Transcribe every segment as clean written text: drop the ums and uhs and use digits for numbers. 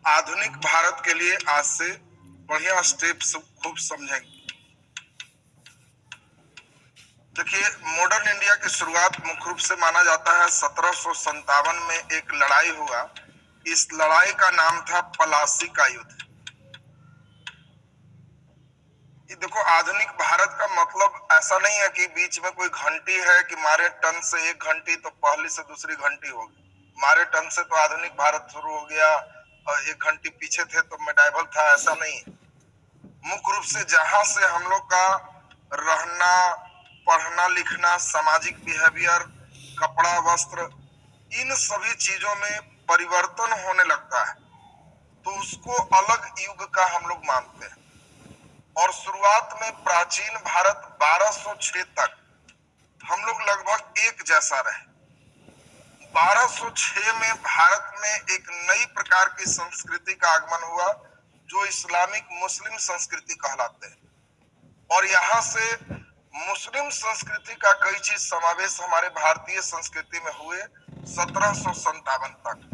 आधुनिक भारत के लिए आज से बढ़िया स्टेप्स खूब समझेंगे। देखिए, मॉडर्न इंडिया की शुरुआत मुख्य रूप से माना जाता है 1757 में एक लड़ाई हुआ। इस लड़ाई का नाम था पलासी का युद्ध। ये देखो, आधुनिक भारत का मतलब ऐसा नहीं है कि बीच में कोई घंटी है कि मारे टन से एक घंटी तो पहली से दूसरी घंटी होगी, मारे टन से तो आधुनिक भारत शुरू हो गया और एक घंटी पीछे थे तो मेडाइवल था, ऐसा नहीं। मुख्य रूप से जहां से हम लोग का रहना, पढ़ना लिखना, सामाजिक बिहेवियर, कपड़ा, वस्त्र, इन सभी चीजों में परिवर्तन होने लगता है तो उसको अलग युग का हम लोग मानते हैं। और शुरुआत में प्राचीन भारत 1206 तक हम लोग लगभग एक जैसा रहे। 1206 में भारत में एक नई प्रकार की संस्कृति का आगमन हुआ जो इस्लामिक मुस्लिम संस्कृति कहलाते हैं। और यहाँ से मुस्लिम संस्कृति का कई चीज समावेश हमारे भारतीय संस्कृति में हुए 1757 तक।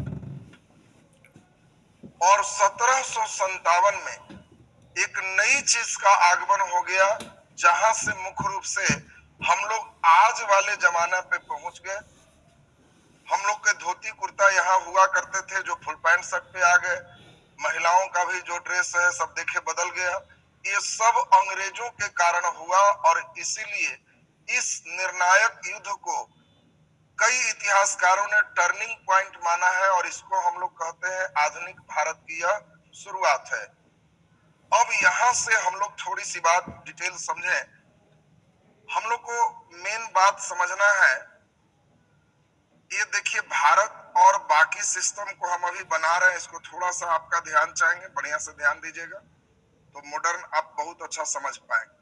और 1757 में एक नई चीज का आगमन हो गया जहां से मुख्य रूप से हम लोग आज वाले जमाने पे पहुंच गए। हम लोग के धोती कुर्ता यहाँ हुआ करते थे जो फुल पैंट शर्ट पे आ गए। महिलाओं का भी जो ड्रेस है सब देखे बदल गया। ये सब अंग्रेजों के कारण हुआ और इसीलिए इस निर्णायक युद्ध को कई इतिहासकारों ने टर्निंग पॉइंट माना है और इसको हम लोग कहते हैं आधुनिक भारत की यह शुरुआत है। अब यहाँ से हम लोग थोड़ी सी बात डिटेल समझें। हम लोग को मेन बात समझना है, ये देखिए भारत और बाकी सिस्टम को हम अभी बना रहे हैं, इसको थोड़ा सा आपका ध्यान चाहेंगे, बढ़िया से ध्यान दीजिएगा तो मॉडर्न आप बहुत अच्छा समझ पाएंगे।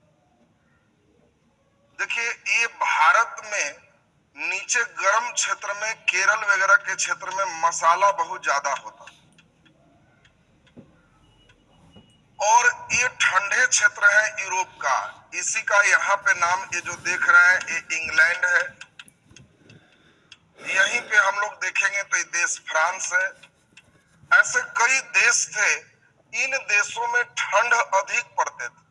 देखिए, ये भारत में नीचे गर्म क्षेत्र में, केरल वगैरह के क्षेत्र में मसाला बहुत ज्यादा होता और ये ठंडे क्षेत्र है यूरोप का। इसी का यहाँ पे नाम ये जो देख रहे हैं ये इंग्लैंड है। यहीं पे हम लोग देखेंगे तो ये देश फ्रांस है। ऐसे कई देश थे, इन देशों में ठंड अधिक पड़ते थे,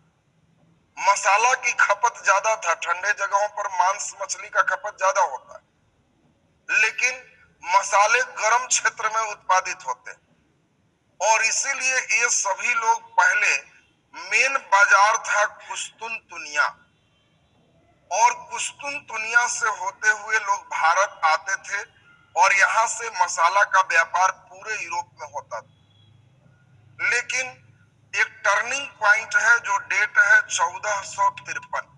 मसाला की खपत ज्यादा था। ठंडे जगहों पर मांस मछली का खपत ज्यादा होता है लेकिन मसाले गर्म क्षेत्र में उत्पादित होते हैं। और इसीलिए ये सभी लोग पहले मेन बाजार था कुस्तुनतुनिया और कुस्तुनतुनिया से होते हुए लोग भारत आते थे और यहाँ से मसाला का व्यापार पूरे यूरोप में होता था। लेकिन एक टर्निंग पॉइंट है जो डेट है 1453।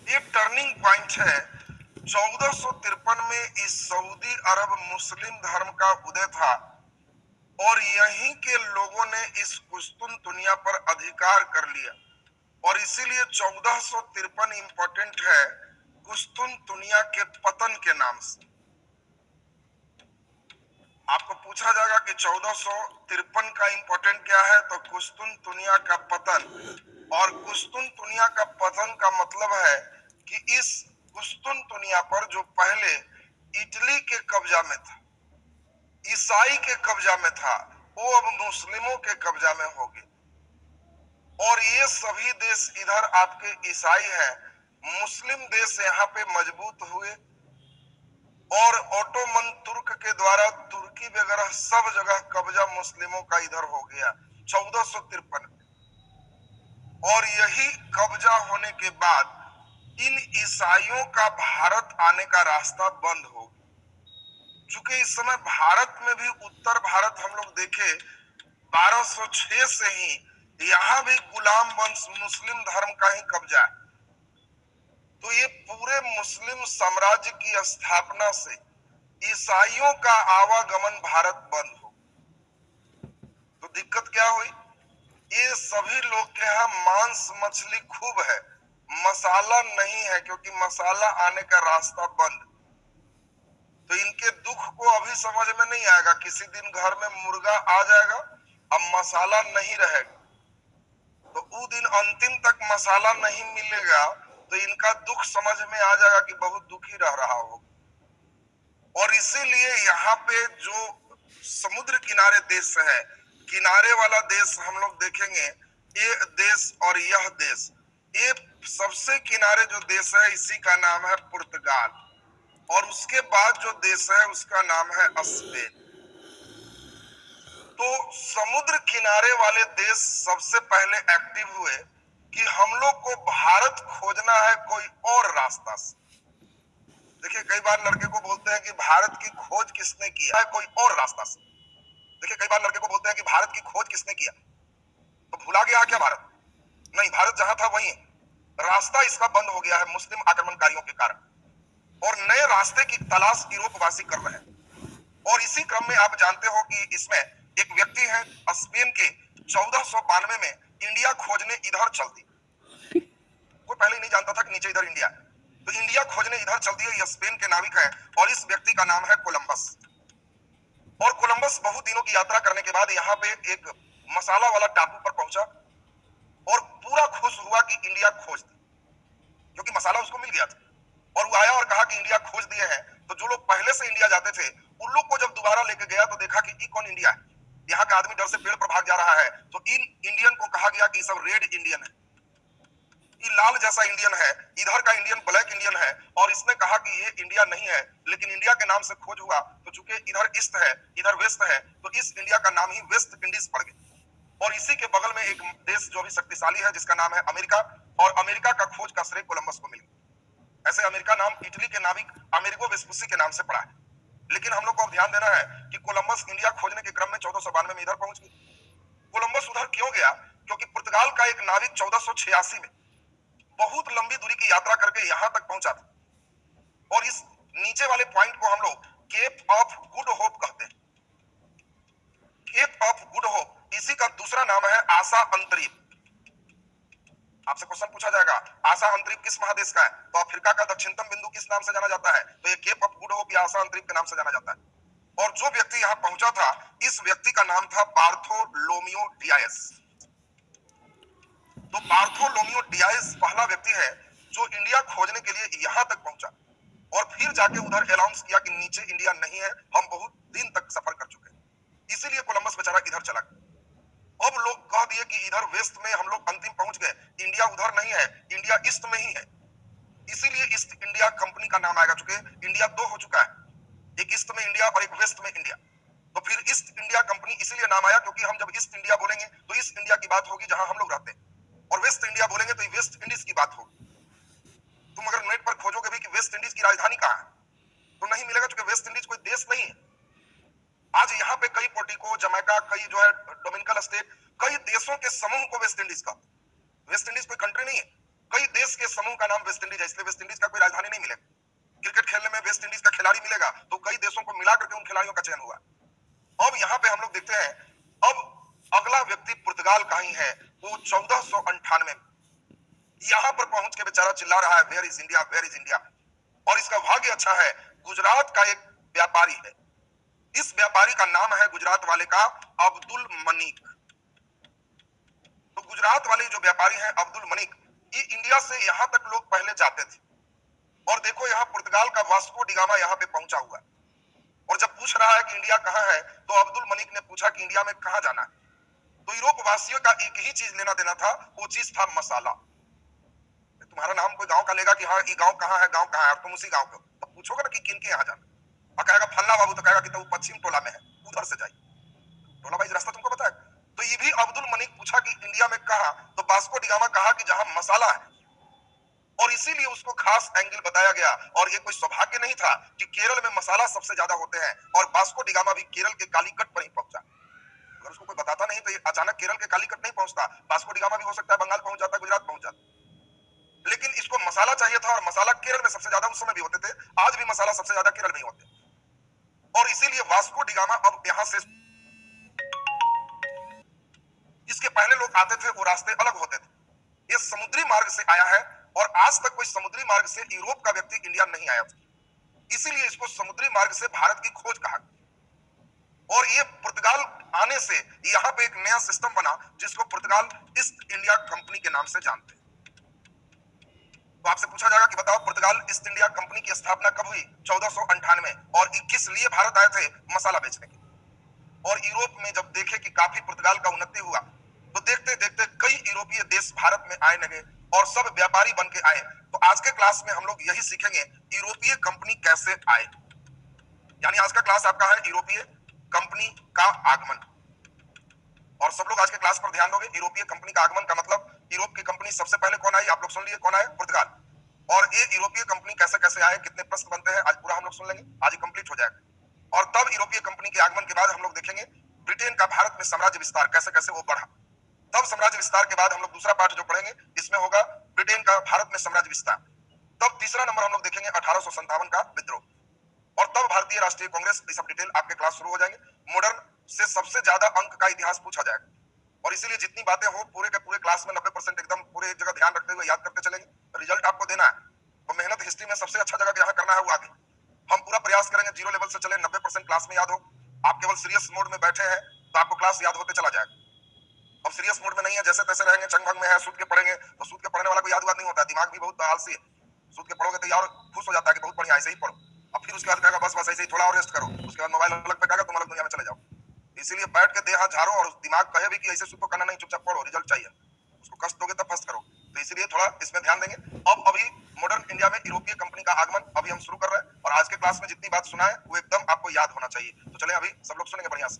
ये टर्निंग पॉइंट है 1453 में इस सऊदी अरब मुस्लिम धर्म का उदय था और यहीं के लोगों ने इस कुस्तुनतुनिया पर अधिकार कर लिया और इसीलिए 1453 इंपॉर्टेंट है कुस्तुनतुनिया के पतन के नाम से। आपको पूछा जाएगा कि 1453 का इंपॉर्टेंट क्या है, तो कुस्तुनतुनिया का पतन। और कुस्तुनतुनिया का पतन का मतलब है कि इस कुस्तुनतुनिया पर जो पहले इटली के कब्जा में था, ईसाई के कब्जा में था, वो अब मुस्लिमों के कब्जा में हो गए। और ये सभी देश इधर आपके ईसाई हैं, मुस्लिम देश यहाँ पे मजबूत हुए और ओटोमन तुर्क के द्वारा तुर्की वगैरह सब जगह कब्जा मुस्लिमों का इधर हो गया 1453 में। और यही कब्जा होने के बाद इन ईसाइयों का भारत आने का रास्ता बंद हो गया। चूंकि इस समय भारत में भी उत्तर भारत हम लोग देखे 1206 से ही यहाँ भी गुलाम वंश मुस्लिम धर्म का ही कब्जा है। तो ये पूरे मुस्लिम साम्राज्य की स्थापना से ईसाइयों का आवागमन भारत बंद हो। तो दिक्कत क्या हुई, ये सभी लोग के यहाँ मांस मछली खूब है, मसाला नहीं है क्योंकि मसाला आने का रास्ता बंद। तो इनके दुख को अभी समझ में नहीं आएगा। किसी दिन घर में मुर्गा आ जाएगा, अब मसाला नहीं रहेगा तो वो दिन अंतिम तक मसाला नहीं मिलेगा तो इनका दुख समझ में आ जाएगा कि बहुत दुखी रह रहा होगा। और इसीलिए यहाँ पे जो समुद्र किनारे देश है। किनारे वाला देश हम लोग देखेंगे, ये देश और यह देश, ये सबसे किनारे जो देश है इसी का नाम है पुर्तगाल, और उसके बाद जो देश है उसका नाम है स्पेन। तो समुद्र किनारे वाले देश सबसे पहले एक्टिव हुए कि हम लोग को भारत खोजना है कोई और रास्ता से। देखिए कई बार लड़के को बोलते हैं कि भारत की खोज किसने किया है, कोई और रास्ता से। देखिए कई बार लड़के को बोलते हैं कि भारत की खोज किसने किया, तो भुला गया क्या भारत? नहीं, भारत जहां था वहीं, रास्ता इसका बंद हो गया है मुस्लिम आक्रमणकारियों के कारण, और नए रास्ते की तलाश यूरोपवासी कर रहे हैं। और इसी क्रम में आप जानते हो कि इसमें एक व्यक्ति है स्पेन के, 1492 में इंडिया खोजने इधर चल दी। कोई पहले ही नहीं जानता था कि नीचे इधर इंडिया है, तो इंडिया खोजने इधर चल दिए। ये स्पेन के नाविक है और इस व्यक्ति का नाम है कोलंबस। और कोलंबस बहुत दिनों की यात्रा करने के बाद यहाँ पे एक मसाला वाला टापू पर पहुंचा और पूरा खुश हुआ कि इंडिया खोज दी, क्योंकि मसाला उसको मिल गया था। और वो आया और कहा कि इंडिया खोज दिए हैं। तो जो लोग पहले से इंडिया जाते थे उन लोग को जब दोबारा लेके गया तो देखा कि ये कौन इंडिया है, यहाँ का आदमी डर से पेड़ पर भाग जा रहा है। तो इन इंडियन को कहा गया कि सब रेड इंडियन है, ये लाल जैसा इंडियन है, इधर का इंडियन ब्लैक इंडियन है। और इसने कहा कि ये इंडिया नहीं है, लेकिन इंडिया के नाम से खोज हुआ तो चूंकि इधर ईस्ट है इधर वेस्ट है, तो इस इंडिया का नाम ही वेस्ट इंडीज पड़ गया। और इसी के बगल में एक देश जो भी शक्तिशाली है जिसका नाम है अमेरिका, और अमेरिका का खोज का श्रेय कोलंबस को मिल गया। ऐसे अमेरिका नाम इटली के नाविक अमेरिगो वेस्पुसी के नाम से पड़ा है। लेकिन हम लोग को अब ध्यान देना है कि कोलंबस इंडिया खोजने के क्रम में 1492 में इधर पहुंच गया। कोलंबस उधर क्यों गया? क्योंकि पुर्तगाल का एक नाविक 1486 में बहुत लंबी दूरी की यात्रा करके यहां तक पहुंचा था। और इस नीचे वाले पॉइंट को हम लोग केप ऑफ गुड होप कहते हैं। केप ऑफ गुड होप, इसी का दूसरा नाम है आशा अंतरीप। आपसे क्वेश्चन पूछा जाएगा आशा अंतरीप किस महादेश का है, तो अफ्रीका का दक्षिणतम बिंदु किस नाम से जाना जाता है, तो ये केप ऑफ गुड होप या आशा अंतरीप के नाम से जाना जाता है। और जो व्यक्ति यहां पहुंचा था इस व्यक्ति का नाम था बार्थोलोमियो डियास। तो बार्थोलोमियो डियास पहला व्यक्ति है जो इंडिया खोजने के लिए यहां तक पहुंचा और फिर जाके उधर अनाउंस किया कि नीचे इंडिया नहीं है, हम बहुत दिन तक सफर कर चुके हैं। इसीलिए कोलंबस बेचारा इधर चला गया। अब लोग कह दिए कि इधर वेस्ट में हम लोग अंतिम पहुंच गए, इंडिया उधर नहीं है, इंडिया ईस्ट में ही है। इसीलिए ईस्ट इंडिया कंपनी का नाम आएगा, चूंकि इंडिया दो हो चुका है, एक ईस्ट में इंडिया और एक वेस्ट में इंडिया। तो फिर ईस्ट इंडिया कंपनी इसीलिए नाम आया क्योंकि हम जब ईस्ट इंडिया बोलेंगे तो ईस्ट इंडिया की बात होगी जहां हम लोग रहते हैं, और वेस्ट इंडिया बोलेंगे तो वेस्ट इंडीज की बात होगी। तुम अगर नेट पर खोजोगे भी कि वेस्ट इंडीज की राजधानी कहां है तो नहीं मिलेगा, क्योंकि वेस्ट इंडीज कोई देश नहीं है। आज यहाँ पे कई पोर्टिको, जमैका, कई जो है डोमिनिकन स्टेट, कई देशों के समूह को वेस्ट इंडीज का, वेस्ट इंडीज कोई कंट्री नहीं है, कई देश के समूह का नाम वेस्ट इंडीज है, इसलिए वेस्ट इंडीज का कोई राजधानी नहीं मिलेगा। क्रिकेट खेलने में वेस्ट इंडीज का खिलाड़ी मिलेगा तो कई देशों को मिला करके उन खिलाड़ियों का चयन हुआ। अब यहाँ पे हम लोग देखते हैं, अब अगला व्यक्ति पुर्तगाल का ही है। वो 1498 में यहाँ पर पहुंच के बेचारा चिल्ला रहा है where is India, where is India. और इसका भाग्य अच्छा है, गुजरात का एक व्यापारी है, इस व्यापारी का नाम है गुजरात वाले का अब्दुल मनीक। तो गुजरात वाले जो व्यापारी हैं अब्दुल मनीक, ये इंडिया से यहां तक लोग पहले जाते थे। और देखो यहाँ पुर्तगाल का वास्को डिगामा यहाँ पे पहुंचा हुआ है, और जब पूछ रहा है कि इंडिया कहाँ है तो अब्दुल मनीक ने पूछा कि इंडिया में कहाँ जाना है। तो यूरोप वासियों का एक ही चीज लेना देना था, वो चीज था मसाला। तुम्हारा नाम कोई गांव का लेगा कि हाँ ये गांव कहाँ है, गांव कहाँ है, और तुम उसी गांव के, तो पूछोगे ना कि किन के यहाँ जाना, और कहेगा फल्ला बाबू, तो कहेगा कि तो पश्चिम टोला में है, उधर से जाइए, टोला वाइज रास्ता तुमको पता है। तो ये भी अब्दुल मनीक पूछा कि इंडिया में कहा, तो वास्को डिगामा कहा कि जहां मसाला है। और इसीलिए उसको खास एंगल बताया गया, और ये कोई सौभाग्य नहीं था कि केरल में मसाला सबसे ज्यादा होते हैं, और वास्को डिगामा भी केरल के कालीकट पर ही पहुंचा। अगर उसको कोई बताता नहीं तो ये अचानक केरल के कालीकट नहीं पहुंचता, वास्को डिगामा भी हो सकता है बंगाल पहुंच जाता, गुजरात पहुंच जाता। लेकिन इसको मसाला चाहिए था, और मसाला केरल में सबसे ज्यादा उस समय भी होते थे, आज भी मसाला सबसे ज्यादा केरल में ही होते। और इसीलिए वास्को डिगामा अब यहां से, इसके पहले लोग आते थे वो रास्ते अलग होते थे, ये समुद्री मार्ग से आया है, और आज तक कोई समुद्री मार्ग से यूरोप का व्यक्ति इंडिया नहीं आया था, इसीलिए इसको समुद्री मार्ग से भारत की खोज कहा। और ये पुर्तगाल आने से यहाँ पे एक नया सिस्टम बना जिसको पुर्तगाल ईस्ट इंडिया कंपनी के नाम से जानते हैं। तो आपसे पूछा जाएगा कि बताओ पुर्तगाल ईस्ट इंडिया कंपनी की स्थापना कब हुई? 1498 और किस लिए भारत आए थे? मसाला बेचने के। और यूरोप ने जब देखे कि काफी पुर्तगाल का उन्नति हुआ, तो देखते देखते कई यूरोपीय देश भारत में आए लगे और सब व्यापारी बन के आए। तो आज के क्लास में हम लोग यही सीखेंगे, यूरोपीय कंपनी कैसे आए। यानी आज का क्लास आपका है यूरोपीय कंपनी का आगमन। और सब लोग आज के क्लास पर ध्यान दोगे। यूरोपीय कंपनी का आगमन का मतलब यूरोप की कंपनी सबसे पहले कौन आई, आप लोग सुन लिए, कौन आए, पुर्तगाल। और ये यूरोपीय कंपनी कैसे कैसे आए, कितने प्रश्न बनते हैं, आज पूरा हम लोग सुन लेंगे, आज कंप्लीट हो जाएगा। और तब यूरोपीय कंपनी के आगमन के बाद हम लोग देखेंगे ब्रिटेन का भारत में साम्राज्य विस्तार कैसे कैसे वो बढ़ा। तब साम्राज्य विस्तार के बाद हम लोग दूसरा पार्ट जो पढ़ेंगे इसमें होगा ब्रिटेन का भारत में साम्राज्य विस्तार। तब तीसरा नंबर हम लोग देखेंगे 1857 का विद्रोह। और तब भारतीय राष्ट्रीय कांग्रेस, ये सब डिटेल आपके क्लास शुरू हो जाएंगे। मॉडर्न से सबसे ज्यादा अंक का इतिहास पूछा जाएगा और इसीलिए जितनी बातें हो पूरे के पूरे क्लास में 90% एकदम पूरे एक जगह ध्यान रखते हुए याद करते चलेंगे। रिजल्ट आपको देना है तो मेहनत हिस्ट्री में सबसे अच्छा जगह यहाँ करना है वो आगे। हम पूरा प्रयास करेंगे जीरो लेवल से चले, 90% क्लास में याद हो। आप केवल सीरियस मोड में बैठे हैं तो आपको क्लास याद होते चला जाएगा। अब सीरियस मोड में नहीं है, जैसे तैसे रहेंगे, चंगभंग में है, सूद के पढ़ेंगे तो सूद के पढ़ने वाला को याद नहीं होता, दिमाग भी बहुत आलसी है। सूद के पढ़ोगे तो यार खुश हो जाता है कि बहुत बढ़िया ऐसे ही पढ़ो। अब फिर उसके बाद कहेगा बस बस ऐसे ही थोड़ा और रेस्ट करो, उसके बाद मोबाइल अलग पे कहेगा तुम अलग दुनिया में चले जाओ। इसीलिए बैठ के देह हाथ झाड़ो और दिमाग कहे भी कि ऐसे सूद को करना नहीं, चुपचाप पढ़ो, रिजल्ट चाहिए। उसको कष्ट दोगे तब फर्स्ट करो, तो इसीलिए थोड़ा इसमें ध्यान देंगे। अब अभी मॉडर्न इंडिया में यूरोपीय कंपनी का आगमन अभी हम शुरू कर रहे हैं और आज के क्लास में जितनी बात सुना है वो एकदम आपको याद होना चाहिए। तो चले अभी सब लोग सुनेंगे बढ़िया से।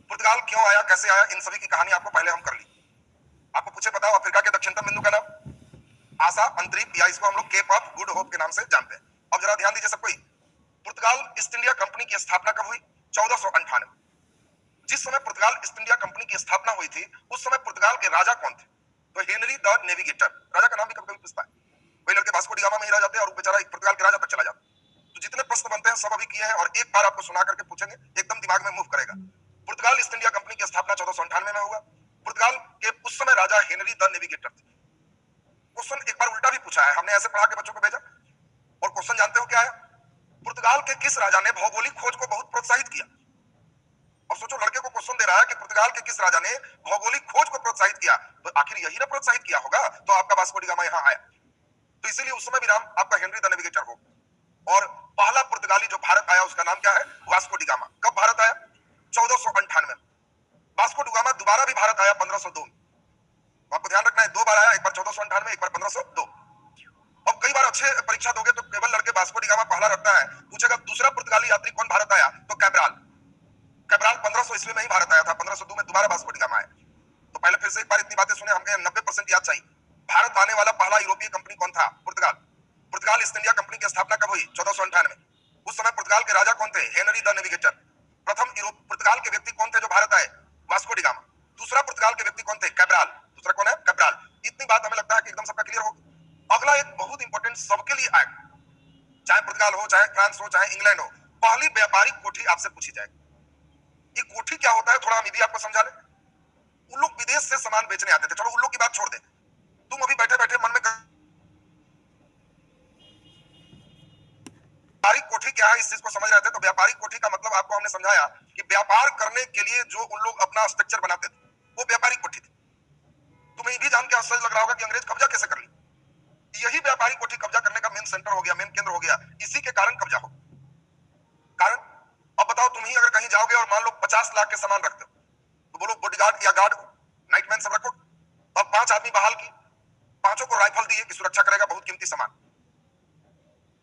पुर्तगाल क्यों आया, कैसे आया, इन सभी की कहानी आपको पहले हम कर ली। आपको पूछे बताओ अफ्रीका के दक्षिणतम बिंदु का नाम, आशा अंतरिप, या इसको हम लोग केप ऑफ गुड होप के नाम से जानते हैं। अब जरा ध्यान दीजिए सब कोई। पुर्तगाल ईस्ट इंडिया कंपनी की स्थापना कब हुई, 1498। जिस समय पुर्तगाल ईस्ट इंडिया कंपनी की स्थापना हुई थी उस समय पुर्तगाल के राजा कौन थे, तो हेनरी द नेविगेटर। राजा का नाम भी कभी कभी पूछता है, वही लड़के वास्को डी गामा में ही रह जाते हैं और बेचारा पुर्तगाल के राजा तक चला जाता। तो जितने प्रश्न बनते हैं सब अभी किए हैं और एक बार आपको सुना करके पूछेंगे, एकदम दिमाग में मूव करेगा। पुर्तगाल ईस्ट इंडिया कंपनी की स्थापना 1498 में हुआ। पुर्तगाल के उस समय राजा हेनरी द नेविगेटर थे। क्वेश्चन एक बार उल्टा भी पूछा है, हमने ऐसे पढ़ा के बच्चों को भेजा और क्वेश्चन जानते हो क्या है, पुर्तगाल के किस राजा ने भौगोलिक खोज को बहुत प्रोत्साहित किया। और सोचो लड़के को क्वेश्चन दे रहा है कि पुर्तगाल के किस राजा ने भौगोलिक खोज को प्रोत्साहित किया, तो आखिर यही ना प्रोत्साहित किया होगा तो आपका वास्को डी गामा यहाँ आया। तो इसीलिए उस समय भी नाम आपका हेनरी द नेविगेटर हो। और पहला पुर्तगाली जो भारत आया उसका नाम क्या है, वास्को डी गामा। कब भारत आया, 1498। वास्को डी गामा दोबारा भी भारत आया 1502 में। आपको ध्यान रखना है, दो बार आया, एक बार 1498, एक बार 1502। अब कई बार अच्छे परीक्षा दोगे तो केवल लड़के वास्को डी गामा पहला रखता है, पूछेगा दूसरा पुर्तगाली यात्री कौन भारत आया, तो कैब्राल। कैब्राल 1500 ईस्वी में ही भारत आया था, 1502 में दोबारा वास्को डी गामा आया। तो पहले फिर से एक बार इतनी बातें सुने, हमके 90% याद चाहिए। भारत आने वाला पहला यूरोपीय कंपनी कौन था, पुर्तगाल। पुर्तगाल ईस्ट इंडिया कंपनी की स्थापना कब हुई, 1498। उस समय पुर्तगाल के राजा कौन थे, हेनरी द नेविगेटर। प्रथम पुर्तगाल के व्यक्ति कौन थे जो भारत आए, वास्को डी गामा। दूसरा पुर्तगाल के व्यक्ति कौन थे, कैब्राल। दूसरा कौन है, कैब्राल। इतनी बात हमें लगता है कि एकदम सबका क्लियर हो। अगला एक बहुत इंपॉर्टेंट सबके लिए एक्ट, चाहे पुर्तगाल हो, चाहे फ्रांस हो, चाहे इंग्लैंड हो, पहली व्यापारिक कोठी आपसे पूछी जाएगी। ये कोठी क्या होता है थोड़ा हम भी आपको समझा लें। उन लोग विदेश से सामान बेचने आते थे, चलो उन लोग की बात छोड़ दे, तुम अभी बैठे बैठे मन में व्यापारिक कोठी क्या है इस चीज को समझ रहे थे। तो व्यापारिक कोठी का मतलब आपको हमने समझाया कि व्यापार करने के लिए जो उन लोग अपना स्ट्रक्चर बनाते थे वो व्यापारिक कोठी थी। तुम्हें ये भी जान के आश्चर्य लग रहा होगा कि अंग्रेज कब्जा कैसे कर ली। यही व्यापारिक कोठी कब्जा करने का मेन सेंटर हो गया, मेन केंद्र हो गया, इसी के कारण कब्जा हो। कारण अब बताओ, तुम ही अगर कहीं जाओगे और मान लो 50 लाख के सामान रखते हो तो बोलो बॉडीगार्ड या गार्ड, नाइटमैन सब रखो। अब 5 आदमी बहाल की, पांचों को राइफल दिए कि सुरक्षा करेगा बहुत कीमती सामान।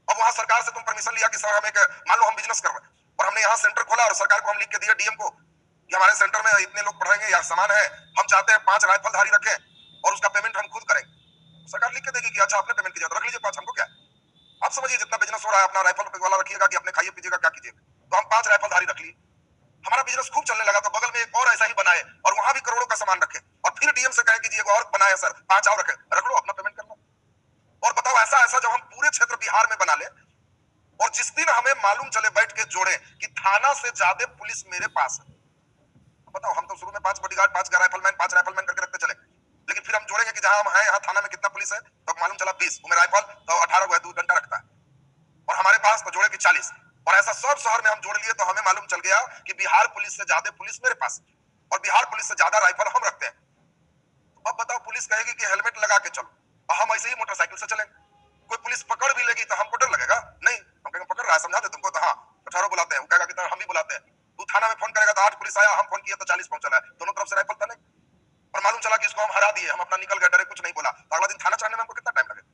अब वहां सरकार से तुम परमिशन लिया कि सर हम एक, मान लो हम बिजनेस कर रहे हैं और हमने यहाँ सेंटर खोला और सरकार को हम लिख के दिया डीएम को कि हमारे सेंटर में इतने लोग पढ़ेंगे या सामान है, हम चाहते हैं 5 राइफलधारी रखें और उसका पेमेंट हम खुद करेंगे। सरकार लिख के देगी कि अच्छा आपने पेमेंट किया तो रख लीजिए 5, हमको क्या है। आप समझिए जितना बिजनेस हो रहा है, अपना राइफल वाला रखिएगा कि अपने खाइए पीजिएगा क्या कीजिएगा। तो हम 5 राइफलधारी रख लिए, हमारा बिजनेस खूब चलने लगा। तो बगल में एक और ऐसा ही बनाए और वहां भी करोड़ों का सामान रखे और फिर डीएम से कहे कि और बनाया सर 5 और रखे, रख लो अपना पेमेंट कर लो। और बताओ ऐसा ऐसा जब हम पूरे क्षेत्र बिहार में बना ले और जिस दिन हमें मालूम चले बैठ के जोड़े कि थाना से ज्यादा पुलिस मेरे पास है। बताओ हम तो शुरू में 5 बॉडीगार्ड, 5 राइफलमैन करके रखते चले, लेकिन फिर हम जोड़ेंगे कि जहां हम हैं यहाँ थाना में कितना पुलिस है तो मालूम चला 20, वो राइफल तो 18 को 2 घंटा रखता है और हमारे पास तो जोड़े कि 40। और ऐसा सब शहर में हम जोड़ लिए तो हमें मालूम चल गया कि बिहार पुलिस से ज्यादा पुलिस मेरे पास और बिहार पुलिस से ज्यादा राइफल हम रखते हैं। तो अब बताओ पुलिस कहेगी कि हेलमेट लगा के चलो और हम ऐसे ही मोटरसाइकिल से चलेंगे। कोई पुलिस पकड़ भी लेगी तो हमको डर लगेगा नहीं, हम कहेंगे पकड़ रहा है समझा दे तुमको, तो हाँ 18 बुलाते हैं, वो कहेगा कि हम भी बुलाते हैं, तू थाना में फोन करेगा तो 8 पुलिस आया, हम फोन किया तो 40 पहुंचला है, दोनों तरफ से राइफल था नहीं। और मालूम चला कि इसको हम हरा दिए, हम अपना निकल गए, डरे कुछ नहीं बोला, तो अगला दिन थाना चढ़ने में हमको कितना टाइम लगेगा।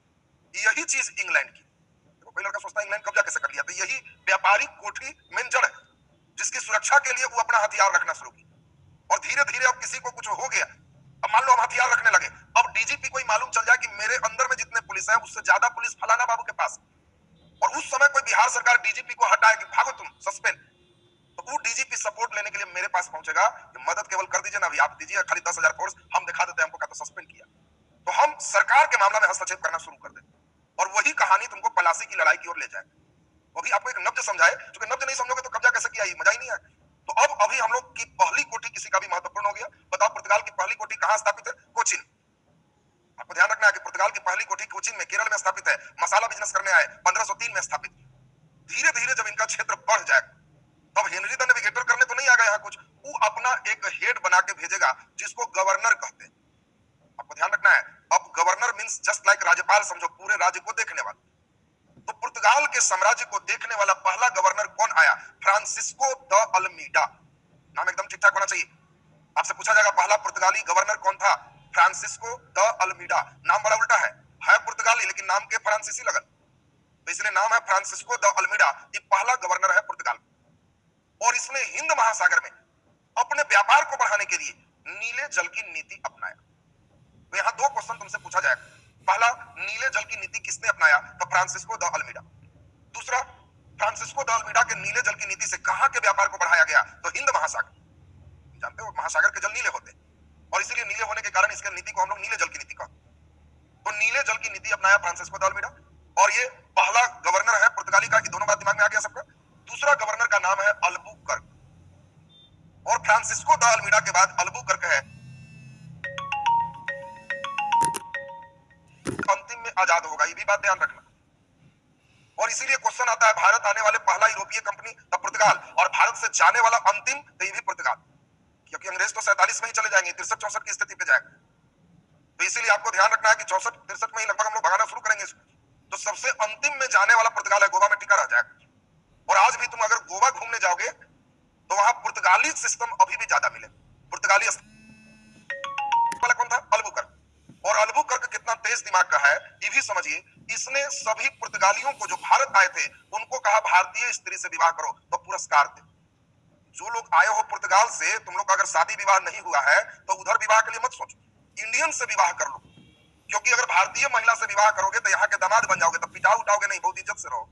यही चीज इंग्लैंड की, देखो कोई लड़का सोचता है इंग्लैंड कब्जा कैसे कर लिया, तो यही व्यापारिक कोठी मेन जड़ है, जिसकी सुरक्षा के लिए वो अपना हथियार रखना शुरू की। और धीरे धीरे अब किसी को कुछ हो गया, अब मान लो हम हथियार रखने लगे, अब डीजीपी को मालूम चल जाए कि मेरे अंदर में जितने पुलिस है उससे ज्यादा पुलिस फलाना बाबू के पास, और उस समय कोई बिहार सरकार डीजीपी को हटाएगी, भागो तुम सस्पेंड, तो वो डीजीपी सपोर्ट लेने के लिए मेरे पास पहुंचेगा कि मदद केवल कर दीजिए ना, अभी आप दीजिए खाली 10,000 फोर्स, हम दिखा देते हैं हमको, क्या तो सस्पेंड किया, तो हम सरकार के मामला में हस्तक्षेप करना शुरू कर दें, और वही कहानी तुमको पलासी की लड़ाई की ओर ले जाए। वो भी आपको एक नब्ज समझाए, क्योंकि नब्ज नहीं समझोगे तो कब्जा कैसे किया, ये मजा ही नहीं है। तो अब अभी हम लोग की पहली कोठी किसी का भी महत्वपूर्ण हो गया। बताओ पुर्तगाल की पहली कोठी कहां स्थापित है? कोचिन। आपको ध्यान रखना है कि पुर्तगाल की पहली कोठी कोचिन में केरल में स्थापित है, मसाला बिजनेस करने आए 1503 में स्थापित। धीरे धीरे जब इनका क्षेत्र बढ़ जाए तब हेनरी द नेविगेटर करने तो नहीं आ गया यहाँ कुछ, वो अपना एक हेड बना के भेजेगा जिसको गवर्नर कहते हैं। आपको ध्यान रखना है, अब गवर्नर मींस जस्ट लाइक राज्यपाल समझो, पूरे राज्य को देखने वाला। तो पुर्तगाल के साम्राज्य को देखने वाला पहला गवर्नर कौन आया? Francisco de Almeida. नाम एकदम ठीक ठाक होना चाहिए। आपसे पूछा जाएगा पहला पुर्तगाली गवर्नर कौन था? Francisco de Almeida. नाम बड़ा उल्टा है पुर्तगाली लेकिन नाम के फ्रांसीसी लगन, तो इसलिए नाम है फ्रांसिस्को द अल्मीडा। ये पहला गवर्नर है पुर्तगाल, और इसने हिंद महासागर में अपने व्यापार को बढ़ाने के लिए नीले जल की नीति अपनाया। तो यहां दो क्वेश्चन तुमसे पूछा जाएगा, पहला नीले जल की नीति किसने अपनाया? तो फ्रांसिस्को द अल्मीडा। दूसरा, फ्रांसिस्को द अल्मीडा के नीले जल की नीति से कहां के व्यापार को बढ़ाया गया? तो हिंद महासागर। जानते हो महासागर के जल नीले होते हैं, और इसीलिए नीले होने के कारण इसके नीति को हम लोग नीले जल की नीति कहते हैं। तो नीले जल की नीति अपनाया फ्रांसिस्को द अल्मीडा, और ये पहला गवर्नर है पुर्तगाली का। दोनों बात दिमाग में आ गया सबका। दूसरा गवर्नर का नाम है अल्बुकर्क, और फ्रांसिस्को द अल्मीडा के बाद अल्बुकर्क है, अंतिम में आजाद होगा, ये भी बात ध्यान रखना। और इसीलिए क्वेश्चन आता है भारत आने वाले पहला यूरोपीय कंपनी तो पुर्तगाल, और भारत से जाने वाला अंतिम तो ये भी पुर्तगाल, क्योंकि अंग्रेज तो 47 में ही चले जाएंगे, 63-64 की स्थिति पे जाएंगे। तो इसीलिए आपको ध्यान रखना है कि 64-63 में ही लगभग हम लोग भगाना शुरू करेंगे इसको। तो सबसे अंतिम में जाने वाला पुर्तगाल है, गोवा में टिका रह जाएगा। और आज भी तुम अगर गोवा घूमने जाओगे तो वहां पुर्तगाली सिस्टम अभी भी ज्यादा मिले। पुर्तगाली वाला कौन था? अल्बुकर्क। और अल्बुकर्क कितना तेज दिमाग का है ये भी समझिए, इसने सभी पुर्तगालियों को जो भारत आए थे उनको कहा भारतीय स्त्री से विवाह करो, तो पुरस्कार थे। जो लोग आए हो पुर्तगाल से, तुम लोग का अगर शादी विवाह नहीं हुआ है तो उधर विवाह के लिए मत सोचो, इंडियन से विवाह कर लो, क्योंकि अगर भारतीय महिला से विवाह करोगे तो यहाँ के दामाद बन जाओगे, तो पिटाओ उठाओगे नहीं, बहुत इज्जत से रहो।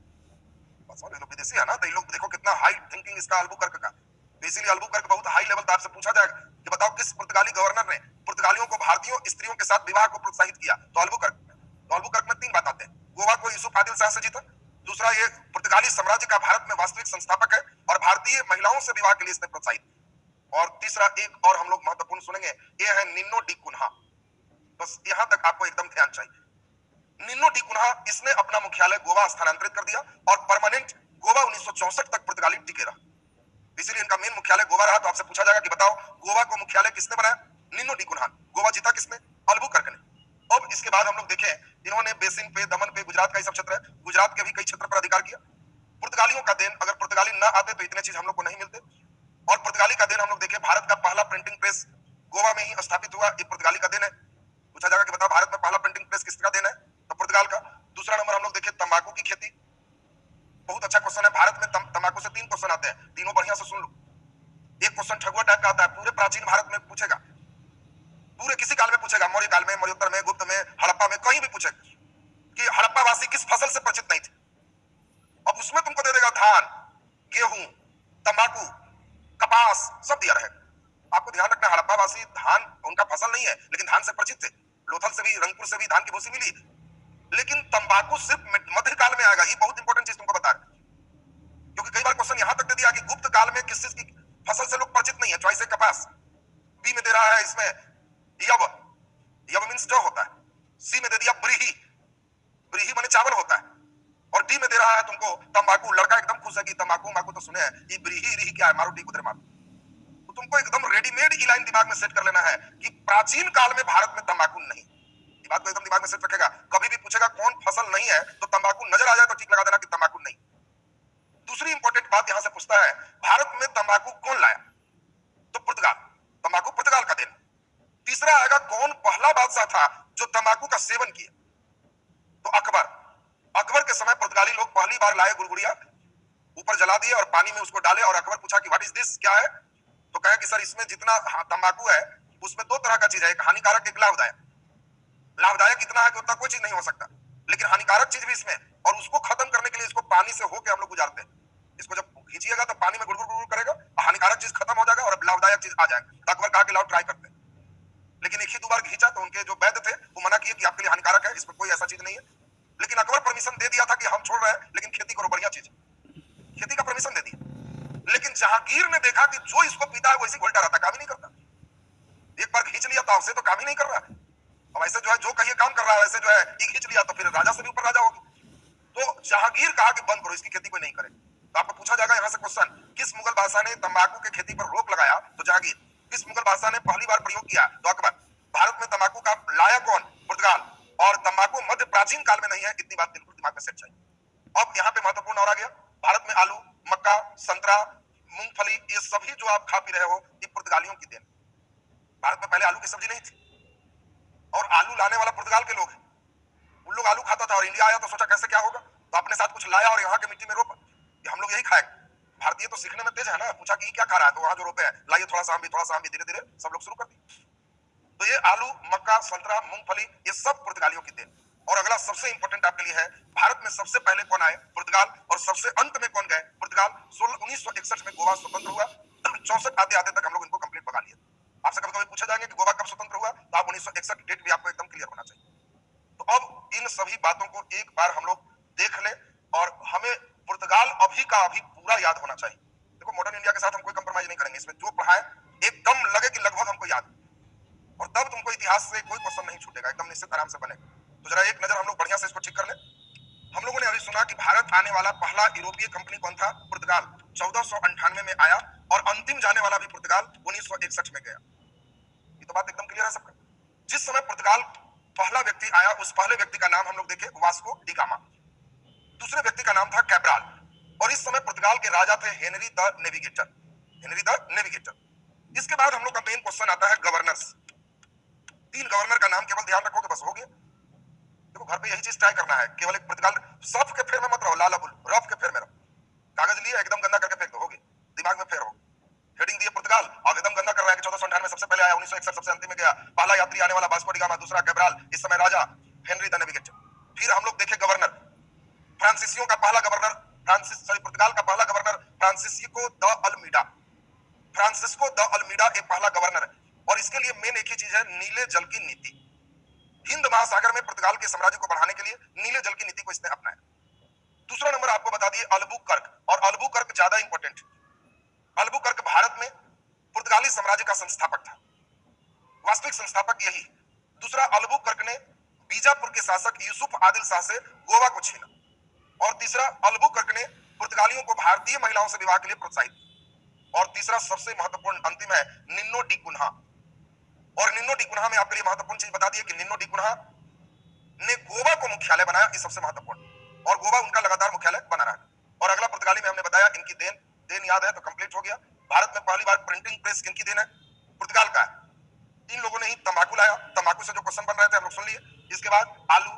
बस ये लोग विदेशी है ना, तो ये लोग देखो कितना हाई थिंकिंग इसका अल्बुकर्क का। तो इसीलिए अल्बुकर्क बहुत हाई लेवल था। आपसे पूछा जाएगा कि बताओ किस पुर्तगाली गवर्नर ने पुर्तगालियों को भारतीय स्त्रियों के साथ विवाह को प्रोत्साहित किया? तो अल्बुकर्क। तो अल्बुकर्क में 3 बात आते हैं। गोवा को यूसुफ आदिल शाह से जीता, दूसरा ये पुर्तगाली साम्राज्य का भारत में वास्तविक संस्थापक है, और भारतीय महिलाओं से विवाह के लिए इसने प्रोत्साहित, और तीसरा एक और हम लोग महत्वपूर्ण सुनेंगे, ये है निन्नो डी कुन्हा। बस यहां तक आपको एकदम ध्यान चाहिए। निन्नो डी कुन्हा, इसने अपना मुख्यालय गोवा स्थानांतरित कर दिया, और परमानेंट गोवा 1964 तक पुर्तगाली टिके रहा, इसीलिए इनका मेन मुख्यालय गोवा रहा। तो आपसे पूछा जाएगा कि बताओ गोवा को मुख्यालय किसने बनाया? निन्नो डी कुन्हा। गोवा जीता किसने? अल्बुकर्क ने। अब इसके बाद हम लोग देखें, इन्होंने बेसिन पे, दमन पे, गुजरात का ही सब क्षेत्र है, गुजरात के भी कई क्षेत्र पर अधिकार किया। पुर्तगालियों का देन, अगर पुर्तगाली ना आते तो इतने चीज हम लोग को नहीं मिलते। और पुर्तगाली का देन हम लोग देखें, भारत का पहला प्रिंटिंग प्रेस गोवा में ही स्थापित हुआ, ये पुर्तगाली का देन है। पूछा जाएगा कि बताओ भारत में पहला प्रिंटिंग प्रेस किसका देन है? तो पुर्तगाल का। दूसरा नंबर हम लोग देखें तंबाकू की खेती, बहुत अच्छा क्वेश्चन है। भारत में तंबाकू से 3 क्वेश्चन आते हैं, तीनों बढ़िया से सुन लो। एक क्वेश्चन ठगुआ टाइप का आता है, पूरे प्राचीन भारत में पूछेगा, पूरे किसी काल में पूछेगा, मौर्य काल में, मौर्योत्तर में, गुप्त में, हड़प्पा में, कहीं भी पूछेगा कि हड़प्पा वासी किस फसल से परिचित नहीं थे। अब उसमें तुमको दे देगा धान, गेहूं, तंबाकू, कपास, सब दिया रहेगा। आपको ध्यान रखना, हड़प्पा वासी धान उनका फसल नहीं है, लेकिन धान से परिचित थे। लोथल से भी, रंगपुर से भी धान की भूसी मिली, लेकिन तंबाकू सिर्फ मध्यकाल में आएगा। ये बहुत इंपॉर्टेंट चीज तुमको बता रहे, क्योंकि कई बार क्वेश्चन यहां तक दे दिया कि गुप्त काल में किस चीज की फसल से लोग परिचित नहीं है। चॉइस है कपास, बी में दे रहा है इसमें यव, यव मींस जौ होता है। सी में दे दिया ब्रीही, ब्रीही माने चावल होता है। और डी में दे रहा है तुमको तंबाकू। लड़का एकदम खुश है कि तंबाकू माकू तो सुने हैं, ये ब्रीही रिही क्या है, मारो डी कुदरे मारो। तो तुमको एकदम रेडीमेड ई लाइन दिमाग में सेट कर लेना है कि प्राचीन काल में भारत में तंबाकू नहीं। ये बात को एकदम दिमाग में सेट रखेगा। कभी भी पूछेगा कौन फसल नहीं है तो तंबाकू नजर आ जाए तो ठीक लगा देना कि तंबाकू नहीं। दूसरी इंपॉर्टेंट बात यहां से पूछता है, भारत में तंबाकू कौन लाया? तो पुर्तगाल, तंबाकू पुर्तगाल का देन। तीसरा आएगा, कौन पहला बादशाह था जो तंबाकू का सेवन किया? तो अकबर। अकबर के समय पुर्तगाली लोग पहली बार लाए गुड़गुड़िया, ऊपर जला दिए और पानी में उसको डाले, और अकबर पूछा कि व्हाट इज दिस, क्या है? तो कहा कि सर इसमें जितना तंबाकू है उसमें दो तरह का चीज है, एक हानिकारक एक लाभदायक। लाभदायक इतना है कि उतना कोई चीज नहीं हो सकता, लेकिन हानिकारक चीज भी इसमें, और उसको खत्म करने के लिए इसको पानी से होके हम लोग गुजारते हैं। इसको जब खींचिएगा तो पानी में गुड़गुड़ गुड़गुड़ करेगा, हानिकारक चीज खत्म हो जाएगा और लाभदायक चीज आ जाएगा। तो अकबर कहा कि लाओ ट्राई करते हैं, लेकिन एक ही दो बार खींचा तो उनके जो वैद्य थे वो मना किए कि आपके लिए हानिकारक है, इसमें कोई ऐसा चीज नहीं है। लेकिन अकबर परमिशन दे दिया था कि हम छोड़ रहे हैं, लेकिन खेती करो, बढ़िया चीज, खेती का परमिशन दे दिया। लेकिन जहांगीर ने देखा कि जो इसको पीता है वैसे घोलता रहता, काम ही नहीं करता। एक बार खींच लिया तो से तो काम ही नहीं कर रहा है, अब ऐसे जो है जो कहिए काम कर रहा है, वैसे जो है ये खींच लिया तो फिर राजा से भी ऊपर राजा होगी। तो जहांगीर कहा कि बंद करो, इसकी खेती कोई नहीं करे। तो आपको पूछा जाएगा यहां से क्वेश्चन, किस मुगल बादशाह ने तंबाकू की खेती पर रोक लगाया? तो जहांगीर। किस मुगल बादशाह ने पहली बार प्रयोग किया? तो अकबर। भारत में तंबाकू का लाया कौन? पुर्तगाल। और तंबाकू मध्य प्राचीन काल में नहीं है, इतनी बात बिल्कुल दिमाग में सेट चाहिए। अब यहाँ पे महत्वपूर्ण और आ गया, भारत में आलू, मक्का, संतरा, मूंगफली, ये सभी जो आप खा पी रहे हो ये पुर्तगालियों की देन। भारत में पहले आलू की सब्जी नहीं थी, और आलू लाने वाला पुर्तगाल के लोग हैं। उन लोग आलू खाता था और इंडिया आया तो सोचा कैसे क्या होगा, तो अपने साथ कुछ लाया और यहाँ के मिट्टी में रोपा कि हम लोग यही खाएंगे। भारतीय तो सीखने में तेज है ना, पूछा कि ये क्या खा रहा है, तो वहां जो रोपे हैं लाइए थोड़ा सा हम भी, थोड़ा सा हम भी, धीरे धीरे सब लोग शुरू कर दिए। तो ये आलू, मक्का, संतरा, मूंगफली, ये सब पुर्तगालियों की देन। और अगला सबसे इंपॉर्टेंट आपके लिए है, भारत में सबसे पहले कौन आए? पुर्तगाल। और सबसे अंत में कौन गए? पुर्तगाल। 1961 में गोवा स्वतंत्र हुआ। 64 आते आते तक हम लोग इनको कंप्लीट पका लिए। आपसे कभी कभी पूछा जाएगा कि गोवा कब स्वतंत्र हुआ, तो आप 1961 डेट भी आपको एकदम क्लियर होना चाहिए। तो अब इन सभी बातों को एक बार हम लोग देख लें, और हमें पुर्तगाल अभी का अभी पूरा याद होना चाहिए। देखो मॉडर्न इंडिया के साथ हम कोई कंप्रोमाइज नहीं करेंगे, इसमें जो पढ़ा है एकदम लगे कि लगभग हमको याद है, और तब तुमको इतिहास से कोई क्वेश्चन नहीं छूटेगा, एकदम निश्चित आराम से बनेगा। तो जरा एक नजर हम लोग बढ़िया से इसको ठीक कर ले। हम लोगों ने अभी सुना कि भारत आने वाला पहला यूरोपीय कंपनी कौन था? पुर्तगाल। 1498 में आया, और अंतिम जाने वाला भी पुर्तगाल 1961 में गया। ये तो बात एकदम क्लियर है सबका। जिस समय पुर्तगाल पहला व्यक्ति आया, उस पहले व्यक्ति का नाम हम लोग देखे वास्को डी गामा। दूसरे व्यक्ति का नाम था कैब्राल, और इस समय पुर्तगाल के राजा थे Henry the navigator. Henry the navigator. इसके बाद हम लोग का मेन क्वेश्चन आता है गवर्नर्स। 3 गवर्नर का नाम केवल ध्यान रखोगे बस हो गया। देखो घर पे यही चीज ट्राई करना है, केवल एक पुर्तगाल सफ के फेर में मत रहो, लाला बुल रफ के फेर में रहो। कागज लिए एकदम गंदा करके फेंक दो, हो गया, दिमाग में फेर हो। हेडिंग दिए पुर्तगाल और एकदम गंदा कर रहा है कि 1498 सबसे पहले आया, 1961 सबसे अंतिम में गया, पहला यात्री आने वाला वास्को डी गामा, दूसरा कैब्राल, इस समय राजा हेनरी द नेविगेटर। फिर हम लोग देखे गवर्नर, फ्रांसीसियों का पहला गवर्नर, पुर्तगाल का पहला governor Francisco de Almeida. Francisco de Almeida एक पहला गवर्नर है, और इसके लिए मेन एक ही चीज है, नीले जल की नीति। हिंद महासागर में पुर्तगाल के साम्राज्य को बढ़ाने के लिए नीले जल की नीति को इसने अपनाया। दूसरा नंबर आपको बता दिए अल्बुकर्क, और अल्बुकर्क ज्यादा इंपॉर्टेंट। अल्बुकर्क भारत में पुर्तगाली साम्राज्य का संस्थापक था, वास्तविक संस्थापक यही। दूसरा, अल्बुकर्क ने बीजापुर के शासक यूसुफ आदिल शाह से गोवा को छीना। और तीसरा, अल्बुकर्क ने पुर्तगालियों को भारतीय महिलाओं से विवाह के लिए प्रोत्साहित किया। और तीसरा सबसे महत्वपूर्ण अंतिम है निन्नो डी कुन्हा। और निन्नो डी कुन्हा में आपके लिए महत्वपूर्ण चीज बता दी कि निन्नो डी कुन्हा ने गोवा को मुख्यालय बनाया, ये सबसे महत्वपूर्ण, और गोवा उनका लगातार मुख्यालय बना रहा है। और अगला पुर्तगाली में हमने बताया इनकी देन, देन याद है तो कंप्लीट हो गया। भारत में पहली बार प्रिंटिंग प्रेस किनकी देन है? पुर्तगाल का है। इन लोगों ने ही तंबाकू लाया, तंबाकू से जो क्वेश्चन बन रहे थे हम लोग सुन लिए। इसके बाद आलू,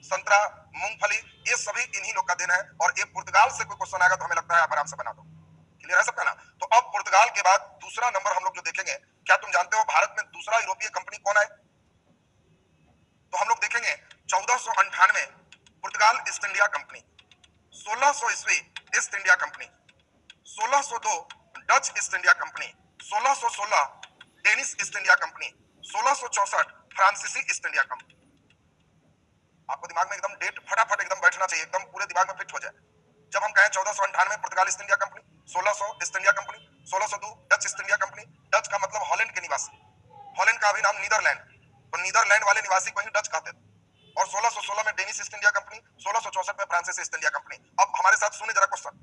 संतरा, मूंगफली, ये सभी इन्हीं लोग का देन है। और एक पुर्तगाल से कोई क्वेश्चन आएगा तो हमें लगता है आप आराम से बना दो। क्लियर है सबका ना? तो अब पुर्तगाल के बाद दूसरा नंबर हम लोग जो देखेंगे, क्या तुम जानते हो भारत में दूसरा यूरोपीय कंपनी कौन है? तो हम लोग देखेंगे 1498 पुर्तगाल ईस्ट इंडिया कंपनी, 1600 ईस्वी east India Company, 1602 Dutch East India company, 1616 Danish east India company, 1664 फ्रांसीसी ईस्ट इंडिया कंपनी। आपको दिमाग में एकदम डेट फटाफट एकदम बैठना चाहिए, एकदम पूरे दिमाग में फिट हो जाए। जब हम कहें 1498 पुर्तगाल East India Company, 1600 East India Company, 1602 Dutch East India Company. Dutch का मतलब हॉलैंड के निवासी, हॉलैंड का अभी नाम नीदरलैंड, तो नीदरलैंड वाले निवासी को ही डच कहते थे। और 1616 में डेनिश ईस्ट इंडिया कंपनी, 1664 में फ्रांसीसी ईस्ट इंडिया कंपनी। अब हमारे साथ सुनिए जरा क्वेश्चन,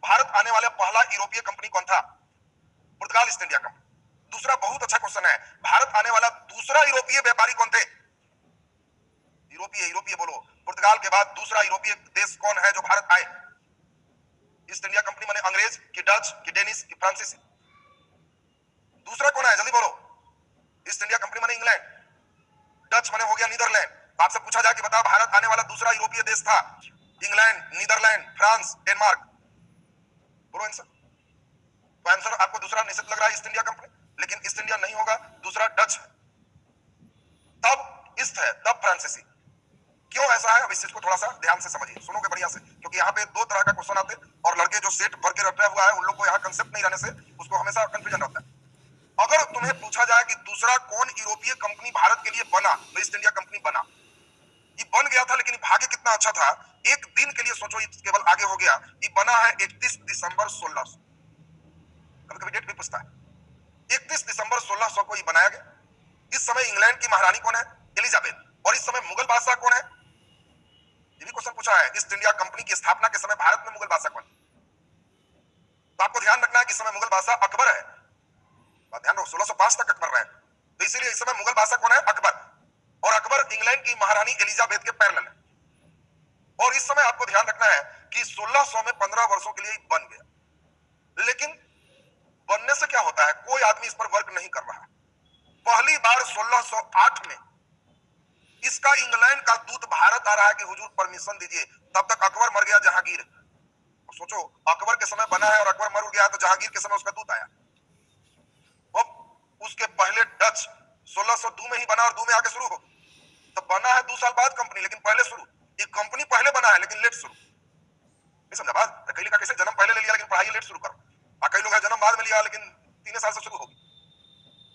भारत आने वाला पहला यूरोपीय कंपनी कौन था? पुर्तगाल ईस्ट इंडिया कंपनी। दूसरा बहुत अच्छा क्वेश्चन है, भारत आने वाला दूसरा यूरोपीय व्यापारी कौन थे? यूरोपीय, यूरोपीय बोलो। पुर्तगाल के बाद दूसरा यूरोपीय देश कौन है जो भारत आए? ईस्ट इंडिया कंपनी माने अंग्रेज की डच की डेनिश की फ्रांसीसी। दूसरा कौन है जल्दी बोलो। ईस्ट इंडिया कंपनी माने इंग्लैंड, डच माने हो गया नीदरलैंड। आपसे पूछा जाए कि बताओ भारत आने वाला दूसरा यूरोपीय देश था, इंग्लैंड, नीदरलैंड, फ्रांस, डेनमार्क। बोलो आंसर। तो आंसर आपको दूसरा निश्चित लग रहा है ईस्ट इंडिया कंपनी, लेकिन ईस्ट इंडिया नहीं होगा, दूसरा डच है, तब ईस्ट है, तब फ्रांसीसी। क्यों ऐसा है अब इस चीज को थोड़ा सा ध्यान से समझिए, सुनोगे बढ़िया से, क्योंकि यहाँ पे दो तरह का क्वेश्चन आते हैं और लड़के जो सेट भर के रटा हुआ है उन लोग को यहाँ कंसेप्ट नहीं रहने से उसको हमेशा कंफ्यूजन रहता है। अगर तुम्हें पूछा जाए कि दूसरा कौन यूरोपीय कंपनी भारत के लिए बना, तो ईस्ट इंडिया कंपनी बना। ये बन गया था लेकिन भाग्य कितना अच्छा था, एक दिन के लिए सोचो, ये केवल आगे हो गया। ये बना है 31 दिसंबर 1600। कभी कभी डेट भी पूछता है, 31 दिसंबर 1600 को ये बनाया गया। इस समय इंग्लैंड की महारानी कौन है, एलिजाबेथ। और इस समय मुगल बादशाह कौन है, ये भी क्वेश्चन पूछा है। ईस्ट इंडिया कंपनी की स्थापना के समय भारत में मुगल बादशाह कौन है, तो आपको ध्यान रखना है कि इस समय मुगल बादशाह अकबर है। ध्यान रखो 1605 तक अकबर रहे, तो इसीलिए इस समय मुगल बादशाह कौन है, अकबर। और अकबर इंग्लैंड की महारानी एलिजाबेथ के पैरेलल है। और इस समय आपको ध्यान रखना है कि 1600 में 15 वर्षों के लिए बन गया। लेकिन बनने से क्या होता है, कोई आदमी इस पर वर्क नहीं कर रहा। पहली बार 1608 में इसका इंग्लैंड का दूत भारत आ रहा है कि हुजूर परमिशन दीजिए। तब तक अकबर मर गया, जहांगीर। सोचो अकबर के समय बना है और अकबर मर गया, तो जहांगीर के समय उसका दूत आया। अब उसके पहले डच 1602 में ही बना और 2 में आके शुरू हो, तो बना है 2 साल बाद कंपनी, लेकिन पहले शुरू। ये कंपनी पहले बना है लेकिन लेट शुरू। नहीं समझा बात, कई का कैसे जन्म पहले ले लिया लेकिन पढ़ाई लेट शुरू करो। कई लोग जन्म बाद में लिया लेकिन 3 साल से शुरू होगी।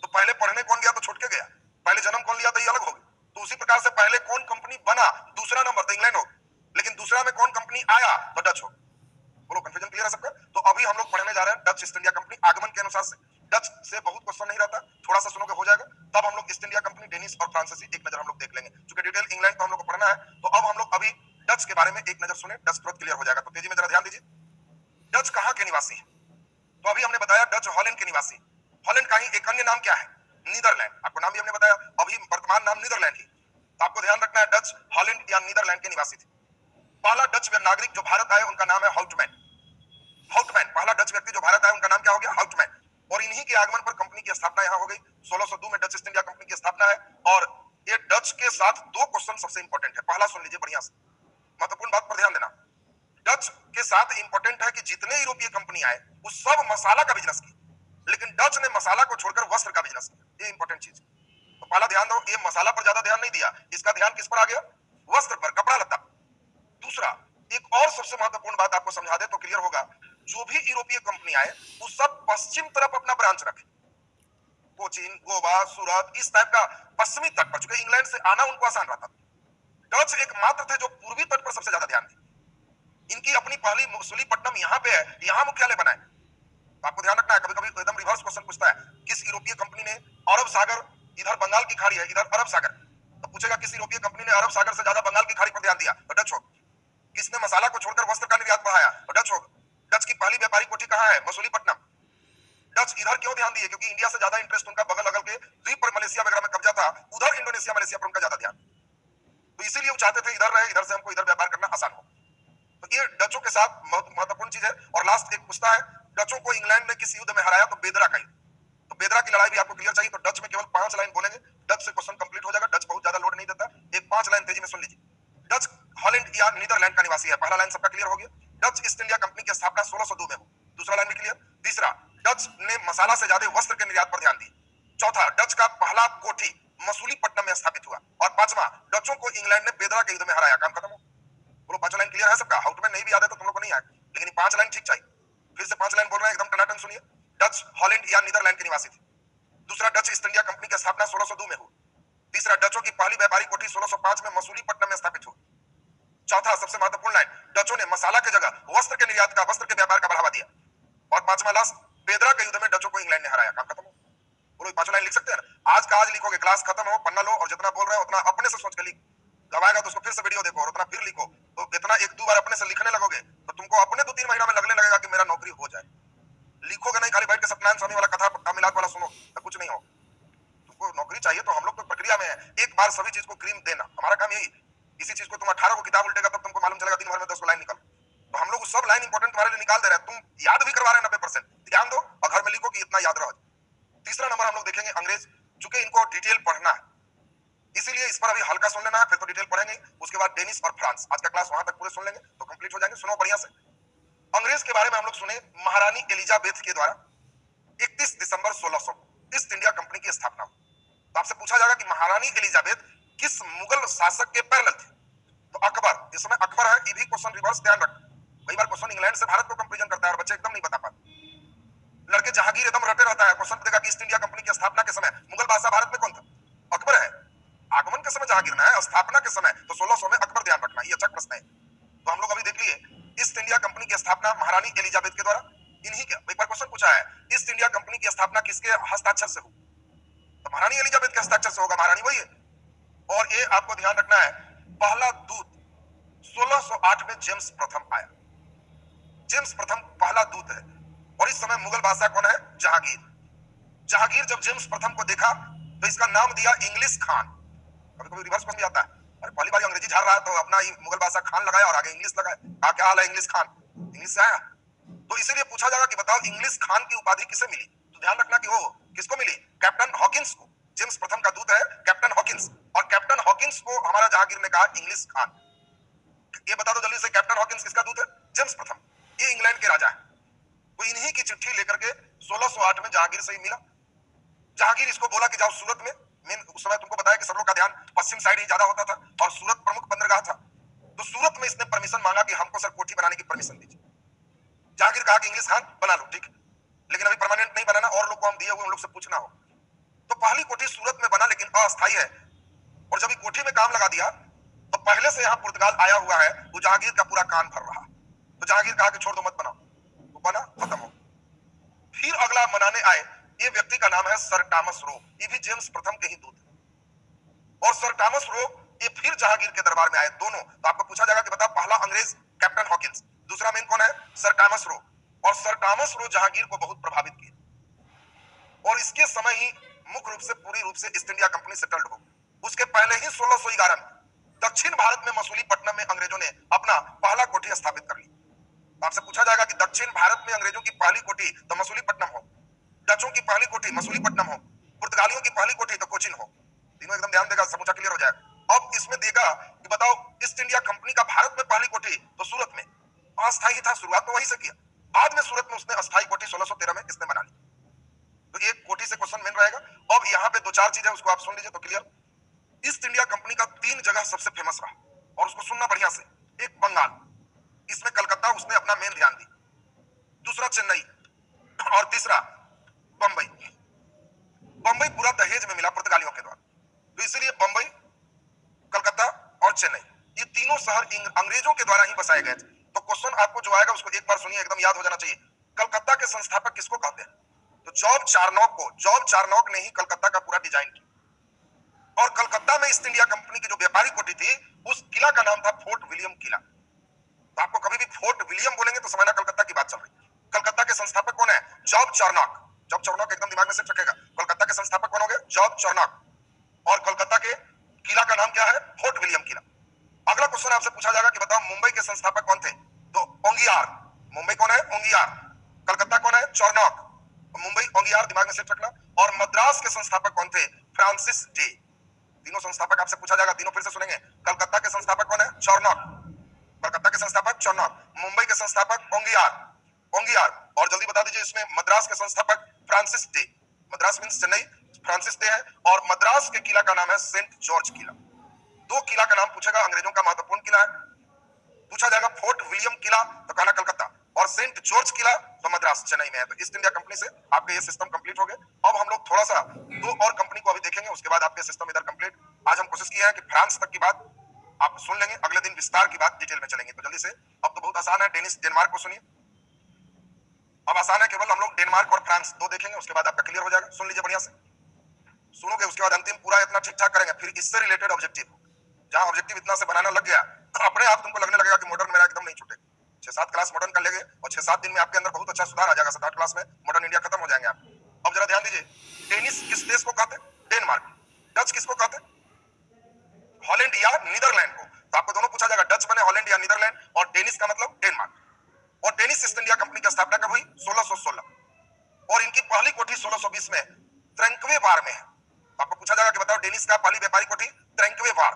तो पहले पढ़ने कौन गया तो छूट के गया, पहले जन्म कौन लिया तो ये अलग होगी। तो उसी प्रकार से पहले कौन कंपनी बना, दूसरा नंबर तो इंग्लैंड हो, लेकिन दूसरा में कौन कंपनी आया तो डच हो। बोलो कंफ्यूजन क्लियर है सबका। तो अभी हम लोग पढ़ने जा रहे हैं डच ईस्ट इंडिया कंपनी। आगमन के अनुसार से डच से बहुत क्वेश्चन नहीं रहता, थोड़ा सा सुनोगे हो जाएगा। तब हम लोग ईस्ट इंडिया कंपनी, डेनिश और फ्रांसीसी एक नजर हम लोग देख लेंगे, क्योंकि डिटेल इंग्लैंड को हम लोग को पढ़ना है। तो अब हम लोग अभी डच के बारे में एक नजर सुने, डच तुरंत क्लियर हो जाएगा। तो तेजी में जरा ध्यान दीजिए। डच कहां के निवासी है, तो अभी हमने बताया डच हॉलैंड के निवासी। हॉलैंड का ही एक अन्य नाम क्या है, नीदरलैंड। आपको नाम भी हमने बताया, अभी वर्तमान नाम नीदरलैंड ही। तो आपको ध्यान रखना है डच हॉलैंड या नीदरलैंड के निवासी थे। पहला डच नागरिक जो भारत आए उनका नाम है हाउटमैन। हाउटमैन पहला डच व्यक्ति जो भारत आया उनका नाम क्या हो गया, हाउटमैन। और इन्हीं के आगमन पर कंपनी की स्थापना यहां हो गई। 1602 में डच ईस्ट इंडिया कंपनी की स्थापना है। और ये डच के साथ दो क्वेश्चन सबसे इंपॉर्टेंट है, पहला सुन लीजिए बढ़िया से, महत्वपूर्ण बात पर ध्यान देना। डच के साथ इंपॉर्टेंट है कि जितने यूरोपीय कंपनी आए वो सब मसाला का बिजनेस की, लेकिन डच ने मसाला को छोड़कर वस्त्र का बिजनेस किया। ये इंपॉर्टेंट चीज। तो पहला ध्यान दो, ये मसाला पर ज्यादा ध्यान नहीं दिया, इसका ध्यान किस पर आ गया, वस्त्र पर, कपड़ा लत्ता। दूसरा एक और सबसे महत्वपूर्ण बात आपको समझा दे तो क्लियर होगा। जो भी यूरोपीय कंपनी आए वो सब पश्चिम तरफ अपना ब्रांच रखे, कोचीन, गोवा, सूरत, इस टाइप का पश्चिमी तट पर, चूंकि इंग्लैंड से आना उनको आसान रहता। डच एकमात्र थे जो पूर्वी तट पर सबसे ज्यादा ध्यान दिए। इनकी अपनी पहली मसूलीपट्टनम यहाँ पे है, यहाँ मुख्यालय बनाए। तो आपको ध्यान रखना है, कभी कभी एकदम रिवर्स क्वेश्चन पूछता है, किस यूरोपीय कंपनी ने अरब सागर, इधर बंगाल की खाड़ी है, इधर अरब सागर, तो पूछेगा किस यूरोपीय कंपनी ने अरब सागर से ज्यादा बंगाल की खाड़ी पर ध्यान दिया, तो डच होगा। किसने मसाला को छोड़कर वस्त्र का निर्यात बढ़ाया, तो डच होगा। डच की पहली व्यापारिक कोठी कहां है, मसूलीपट्टनम। डच इधर क्यों ध्यान दिए, क्योंकि इंडिया से ज्यादा इंटरेस्ट उनका बगल अगल के द्वीप पर मलेशिया वगैरह में कब्जा था, उधर इंडोनेशिया मलेशिया पर उनका ज्यादा ध्यान। तो इसीलिए वो चाहते थे इधर रहे, इधर से हमको इधर व्यापार करना आसान हो। तो ये डचों के साथ महत्वपूर्ण चीज है। और लास्ट एक पूछता है, डचों को इंग्लैंड ने किस युद्ध में हराया, तो बेदरा का युद्ध। तो बेदरा की लड़ाई भी आपको क्लियर चाहिए, तो डच में केवल 5 लाइन बोलेंगे, डच से क्वेश्चन कंप्लीट हो जाएगा। डच बहुत ज्यादा लोड नहीं देता, एक 5 लाइन तेजी में सुन लीजिए। डच हॉलैंड या नीदरलैंड का निवासी है, पहला लाइन सबका क्लियर हो गया। डच ईस्ट इंडिया कंपनी की स्थापना 1602 में हो, दूसरा लाइन भी क्लियर। तीसरा, डच ने मसाला से ज्यादा वस्त्र के निर्यात पर ध्यान दिया। चौथा, डच का पहला कोठी मसूलीपट्टनम में स्थापित हुआ। और पांचवा, डचों को इंग्लैंड ने बेदरा के युद्ध में हराया। काम खत्म हो। बोलो 5 लाइन क्लियर है सबका। हाउटमैन नहीं भी याद है तो तुम लोग को नहीं आया, लेकिन 5 लाइन ठीक चाहिए। फिर से 5 लाइन बोल रहे हैं, एकदम टनाटन सुनिए। डच हॉलैंड या नीदरलैंड के निवासी थे। दूसरा, डच ईस्ट इंडिया कंपनी की स्थापना 1602 में हुई। तीसरा, डचों की पहली व्यापारिक कोठी 1605 में मसूलीपट्टनम में स्थापित हुई। चौथा, सबसे महत्वपूर्ण लाइन, डचों ने मसाला के जगह वस्त्र के निर्यात का, वस्त्र के व्यापार का बढ़ावा दिया। और पांचवा लास्ट, बेदरा के युद्ध में डचों को इंग्लैंड ने हराया। काम खत्म हो। बोलो 5 लाइन लिख सकते हैं ना, आज का आज लिखोगे, क्लास खत्म हो, पन्ना लो और जितना बोल रहे हो उतना अपने से सोच के लिख। गवाएगा तो उसको फिर से वीडियो देखो और उतना फिर लिखो। तो इतना 1-2 बार अपने से लिखने लगोगे तो तुमको अपने 2-3 महीना में लगने लगेगा कि मेरा नौकरी हो जाए। लिखोगे नहीं, खाली बैठ के सत्यनारायण स्वामी वाला कथा मिलाद वाला सुनो तो कुछ नहीं हो। तुमको नौकरी चाहिए तो हम लोग तो प्रक्रिया में है, एक बार सभी चीज को क्रीम देना, हमारा काम यही। इसी चीज को तुम 18 को किताब उल्टेगा तब तुमको मालूम चलेगा दिन भर में 10 लाइन निकल। तो हम लोग सब लाइन इंपॉर्टेंट तुम्हारे लिए निकाल दे रहे हैं, तुम याद भी करवा रहे हैं 90%। ध्यान दो और घर में लिखो कि इतना याद रहो। तीसरा नंबर हम लोग देखेंगे अंग्रेज, चूंकि इनको डिटेल पढ़ना है इसीलिए इस पर अभी हल्का सुन लेना है, फिर तो डिटेल पढ़ेंगे। उसके बाद डेनिस और फ्रांस, आज का क्लास वहां तक पूरे सुन लेंगे तो कंप्लीट हो जाएंगे। सुनो बढ़िया से। अंग्रेज के बारे में हम लोग सुने, महारानी एलिजाबेथ के द्वारा 31 दिसंबर 1600 ईस्ट इंडिया कंपनी की स्थापना हुई। तो आपसे पूछा जाएगा कि महारानी एलिजाबेथ किस मुगल शासक के पैरेलल थे? तो अकबर, इस समय अकबर है, ये भी क्वेश्चन रिवर्स ध्यान रख। कई बार क्वेश्चन इंग्लैंड से भारत को कंपैरिजन करता है और बच्चे एकदम नहीं बता पाते। लड़के जहांगीर एकदम रटे रहता है, क्वेश्चन देगा कि ईस्ट इंडिया कंपनी की स्थापना के समय मुगल बादशाह भारत में कौन था? अकबर है। आगमन के समय जहांगीर ना है, स्थापना के समय तो 1600 में अकबर, ध्यान रखना, ये अच्छा प्रश्न है। तो हम लोग अभी देख लिए ईस्ट इंडिया कंपनी की स्थापना महारानी एलिजाबेथ के द्वारा, इन्हीं के एक बार क्वेश्चन पूछा है ईस्ट इंडिया कंपनी की स्थापना किसके हस्ताक्षर से हुई? तो महारानी एलिजाबेथ के हस्ताक्षर से होगा, महारानी वही है। और ये आपको ध्यान रखना है, पहला दूत 1608 में जेम्स प्रथम आया। जेम्स प्रथम पहला दूत है। और इस समय मुगल बादशाह कौन है? जहांगीर। जहांगीर जब जेम्स प्रथम को देखा तो इसका नाम दिया इंग्लिश खान। कभी कभी रिवर्स में भी आता है, अरे पहली बार अंग्रेजी झाड़ रहा है तो अपना मुगल बादशाह खान लगाया और आगे इंग्लिश लगाया, कहा क्या हाल है इंग्लिश खान, इंग्लिश से आया। तो इसीलिए पूछा जाएगा कि बताओ इंग्लिश खान की उपाधि किसे मिली? तो ध्यान रखना कि वो किसको मिली? कैप्टन हॉकिंस को। जेम्स प्रथम का दूत है कैप्टन हॉकिंस, और कैप्टन हॉकिंस को हमारा जहांगीर ने कहा इंग्लिश खान। ये बता दो जल्दी से, कैप्टन हॉकिंस किसका दूत है? जेम्स प्रथम, ये इंग्लैंड के राजा है। तो इन्हीं की चिट्ठी लेकर के 1608 में जहांगीर से ही मिला। जहांगीर इसको बोला कि जाओ सूरत में, मेन उस समय तुमको बताया कि सब लोग का ध्यान पश्चिम साइड ही ज्यादा होता था और सूरत प्रमुख बंदरगाह था। तो सूरत में इसने परमिशन मांगा कि हमको सर कोठी बनाने की परमिशन दीजिए। जहांगीर कहा कि इंग्लिश खान बना लो, ठीक, लेकिन अभी परमानेंट नहीं बनाना, और लोग को हम दिए हुए उन लोग से पूछना हो। तो पहली कोठी सूरत में बना लेकिन अस्थायी है। और जब कोठी में काम लगा दिया तो पहले से यहाँ पुर्तगाल आया हुआ है, वो जहांगीर का पूरा कान भर रहा। तो जहांगीर कहा कि छोड़ दो मत बनाओ, तो बना, खत्म हो। फिर अगला मनाने आए, ये व्यक्ति का नाम है सर टॉमस रो, ये भी जेम्स प्रथम के ही दूत है। और सर टॉमस रो ये फिर जहांगीर के दरबार में आए दोनों। तो आपको पूछा जाएगा कि बता, पहला अंग्रेज कैप्टन हॉकिंस, दूसरा मेन कौन है? Sir Thomas Roe. और सर टॉमस रो जहांगीर को बहुत प्रभावित किया और इसके समय ही मुख्य रूप से पूरी रूप से ईस्ट इंडिया कंपनी सेटल्ड हो। उसके पहले ही 1611 में दक्षिण भारत में मसूलीपट्टनम में अंग्रेजों ने अपना पहला कोठी स्थापित कर ली। आपसे पूछा जाएगा कि दक्षिण भारत में अंग्रेजों की पहली कोठी तो मसूलीपट्टनम हो, डचों की पहली कोठी मसूलीपट्टनम हो, पुर्तगालियों की पहली कोठी तो कोचिन हो। तीनों एकदम ध्यान देगा, समूचा क्लियर हो जाएगा। अब इसमें देगा कि बताओ ईस्ट इंडिया कंपनी का भारत में पहली कोठी तो सूरत में, अस्थायी था, शुरुआत तो वहीं से किया, बाद में सूरत में उसने अस्थायी कोठी 1613 में इसने बना ली। तो एक कोठी से क्वेश्चन मेन रहेगा। अब यहाँ पे दो चार चीजें उसको आप सुन लीजिए तो क्लियर। ईस्ट इंडिया कंपनी का 3 जगह सबसे फेमस रहा और उसको सुनना बढ़िया से। एक बंगाल, इसमें कलकत्ता उसने अपना मेन ध्यान दी, दूसरा चेन्नई, और तीसरा बंबई। बंबई पूरा दहेज में मिला पुर्तगालियों के द्वारा, तो इसीलिए बंबई, कलकत्ता और चेन्नई ये तीनों शहर अंग्रेजों के द्वारा ही बसाए गए थे। तो क्वेश्चन आपको जो आएगा उसको एक बार सुनिए, एकदम याद हो जाना चाहिए। कलकत्ता के संस्थापक किसको कहते हैं? तो जॉर्ज चारनॉक को। जॉर्ज चारनॉक ने ही कलकत्ता का पूरा डिजाइन किया। और कलकत्ता में ईस्ट इंडिया कंपनी की जो व्यापारी कोठी थी, उस किला का नाम था फोर्ट विलियम किला। तो आपको कभी भी फोर्ट विलियम बोलेंगे तो समझना कलकत्ता की बात चल रही है। कलकत्ता के संस्थापक कौन है? जॉर्ज चारनॉक। जॉर्ज चारनॉक एकदम दिमाग में सेट रखेगा। कलकत्ता के संस्थापक कौन हो गए? जॉर्ज चारनॉक। और कलकत्ता के किला का नाम क्या है? फोर्ट विलियम किला। अगला क्वेश्चन आपसे पूछा जाएगा कि बताओ मुंबई के संस्थापक कौन थे? तो ओंगियार। मुंबई कौन है? ओंगियार। कलकत्ता कौन है? चारनॉक। मुंबई ओंगियार, दिमाग में सेट रखना। और मद्रास के संस्थापक कौन थे? Francis day. तीनों संस्थापक आपसे पूछा जाएगा, तीनों फिर से सुनेंगे। कलकत्ता के संस्थापक कौन है? चारनॉक। कलकत्ता के संस्थापक चारनॉक, मुंबई के संस्थापक ओंगियार, ओंगियार। और जल्दी बता दीजिए इसमें मद्रास के संस्थापक Francis day. Madras means Chennai, Francis day है। और मद्रास के किला का नाम है सेंट जॉर्ज किला। 2 किला का नाम पूछेगा, अंग्रेजों का महत्वपूर्ण किला है। पूछा जाएगा फोर्ट विलियम किला तो कहना कलकत्ता, और सेंट जॉर्ज किला तो मद्रास चेन्नई में है। तो ईस्ट इंडिया कंपनी से आपके ये सिस्टम कंप्लीट हो गए। अब हम लोग थोड़ा सा 2 और कंपनी को अभी देखेंगे, उसके बाद आपके सिस्टम इधर कंप्लीट। आज हम कोशिश किए हैं कि फ्रांस तक की बात आप सुन लेंगे, अगले दिन विस्तार की बात डिटेल में चलेंगे। तो जल्दी से, अब तो बहुत आसान है। डेनमार्क को सुनिए, अब आसान है, केवल हम लोग डेनमार्क और फ्रांस 2 देखेंगे, उसके बाद आपका क्लियर हो जाएगा। सुन लीजिए बढ़िया से, सुनोगे उसके बाद अंतिम पूरा इतना ठीक ठाक करेंगे, फिर इससे रिलेटेड ऑब्जेक्टिव। जहां ऑब्जेक्टिव इतना से बनाना लग गया अपने आप तुमको लगने लगेगा कि मॉडर्न मेरा एकदम नहीं छूटेगा। 6-7 क्लास मॉडर्न कर लेंगे और 6-7 दिन में आपके अंदर बहुत अच्छा सुधार आ जाएगा। 7-8 क्लास में मॉडर्न इंडिया खत्म हो जाएंगे आप। अब जरा ध्यान दीजिए, डेनिस किस देश को कहते हैं? डेनमार्क। डच किसको कहते हैं? हॉलैंड या नीदरलैंड को। तो आपको दोनों पूछा जाएगा, डच बने हॉलैंड या नीदरलैंड, और डेनिस का मतलब डेनमार्क। और डेनिस ईस्ट इंडिया कंपनी की स्थापना कब हुई? 1616। और इनकी पहली कोठी 1620 में त्रैंकवे वार में है। आपको पूछा जाएगा कि बताओ डेनिस का पहली व्यापारी कोठी त्रैंकवे वार।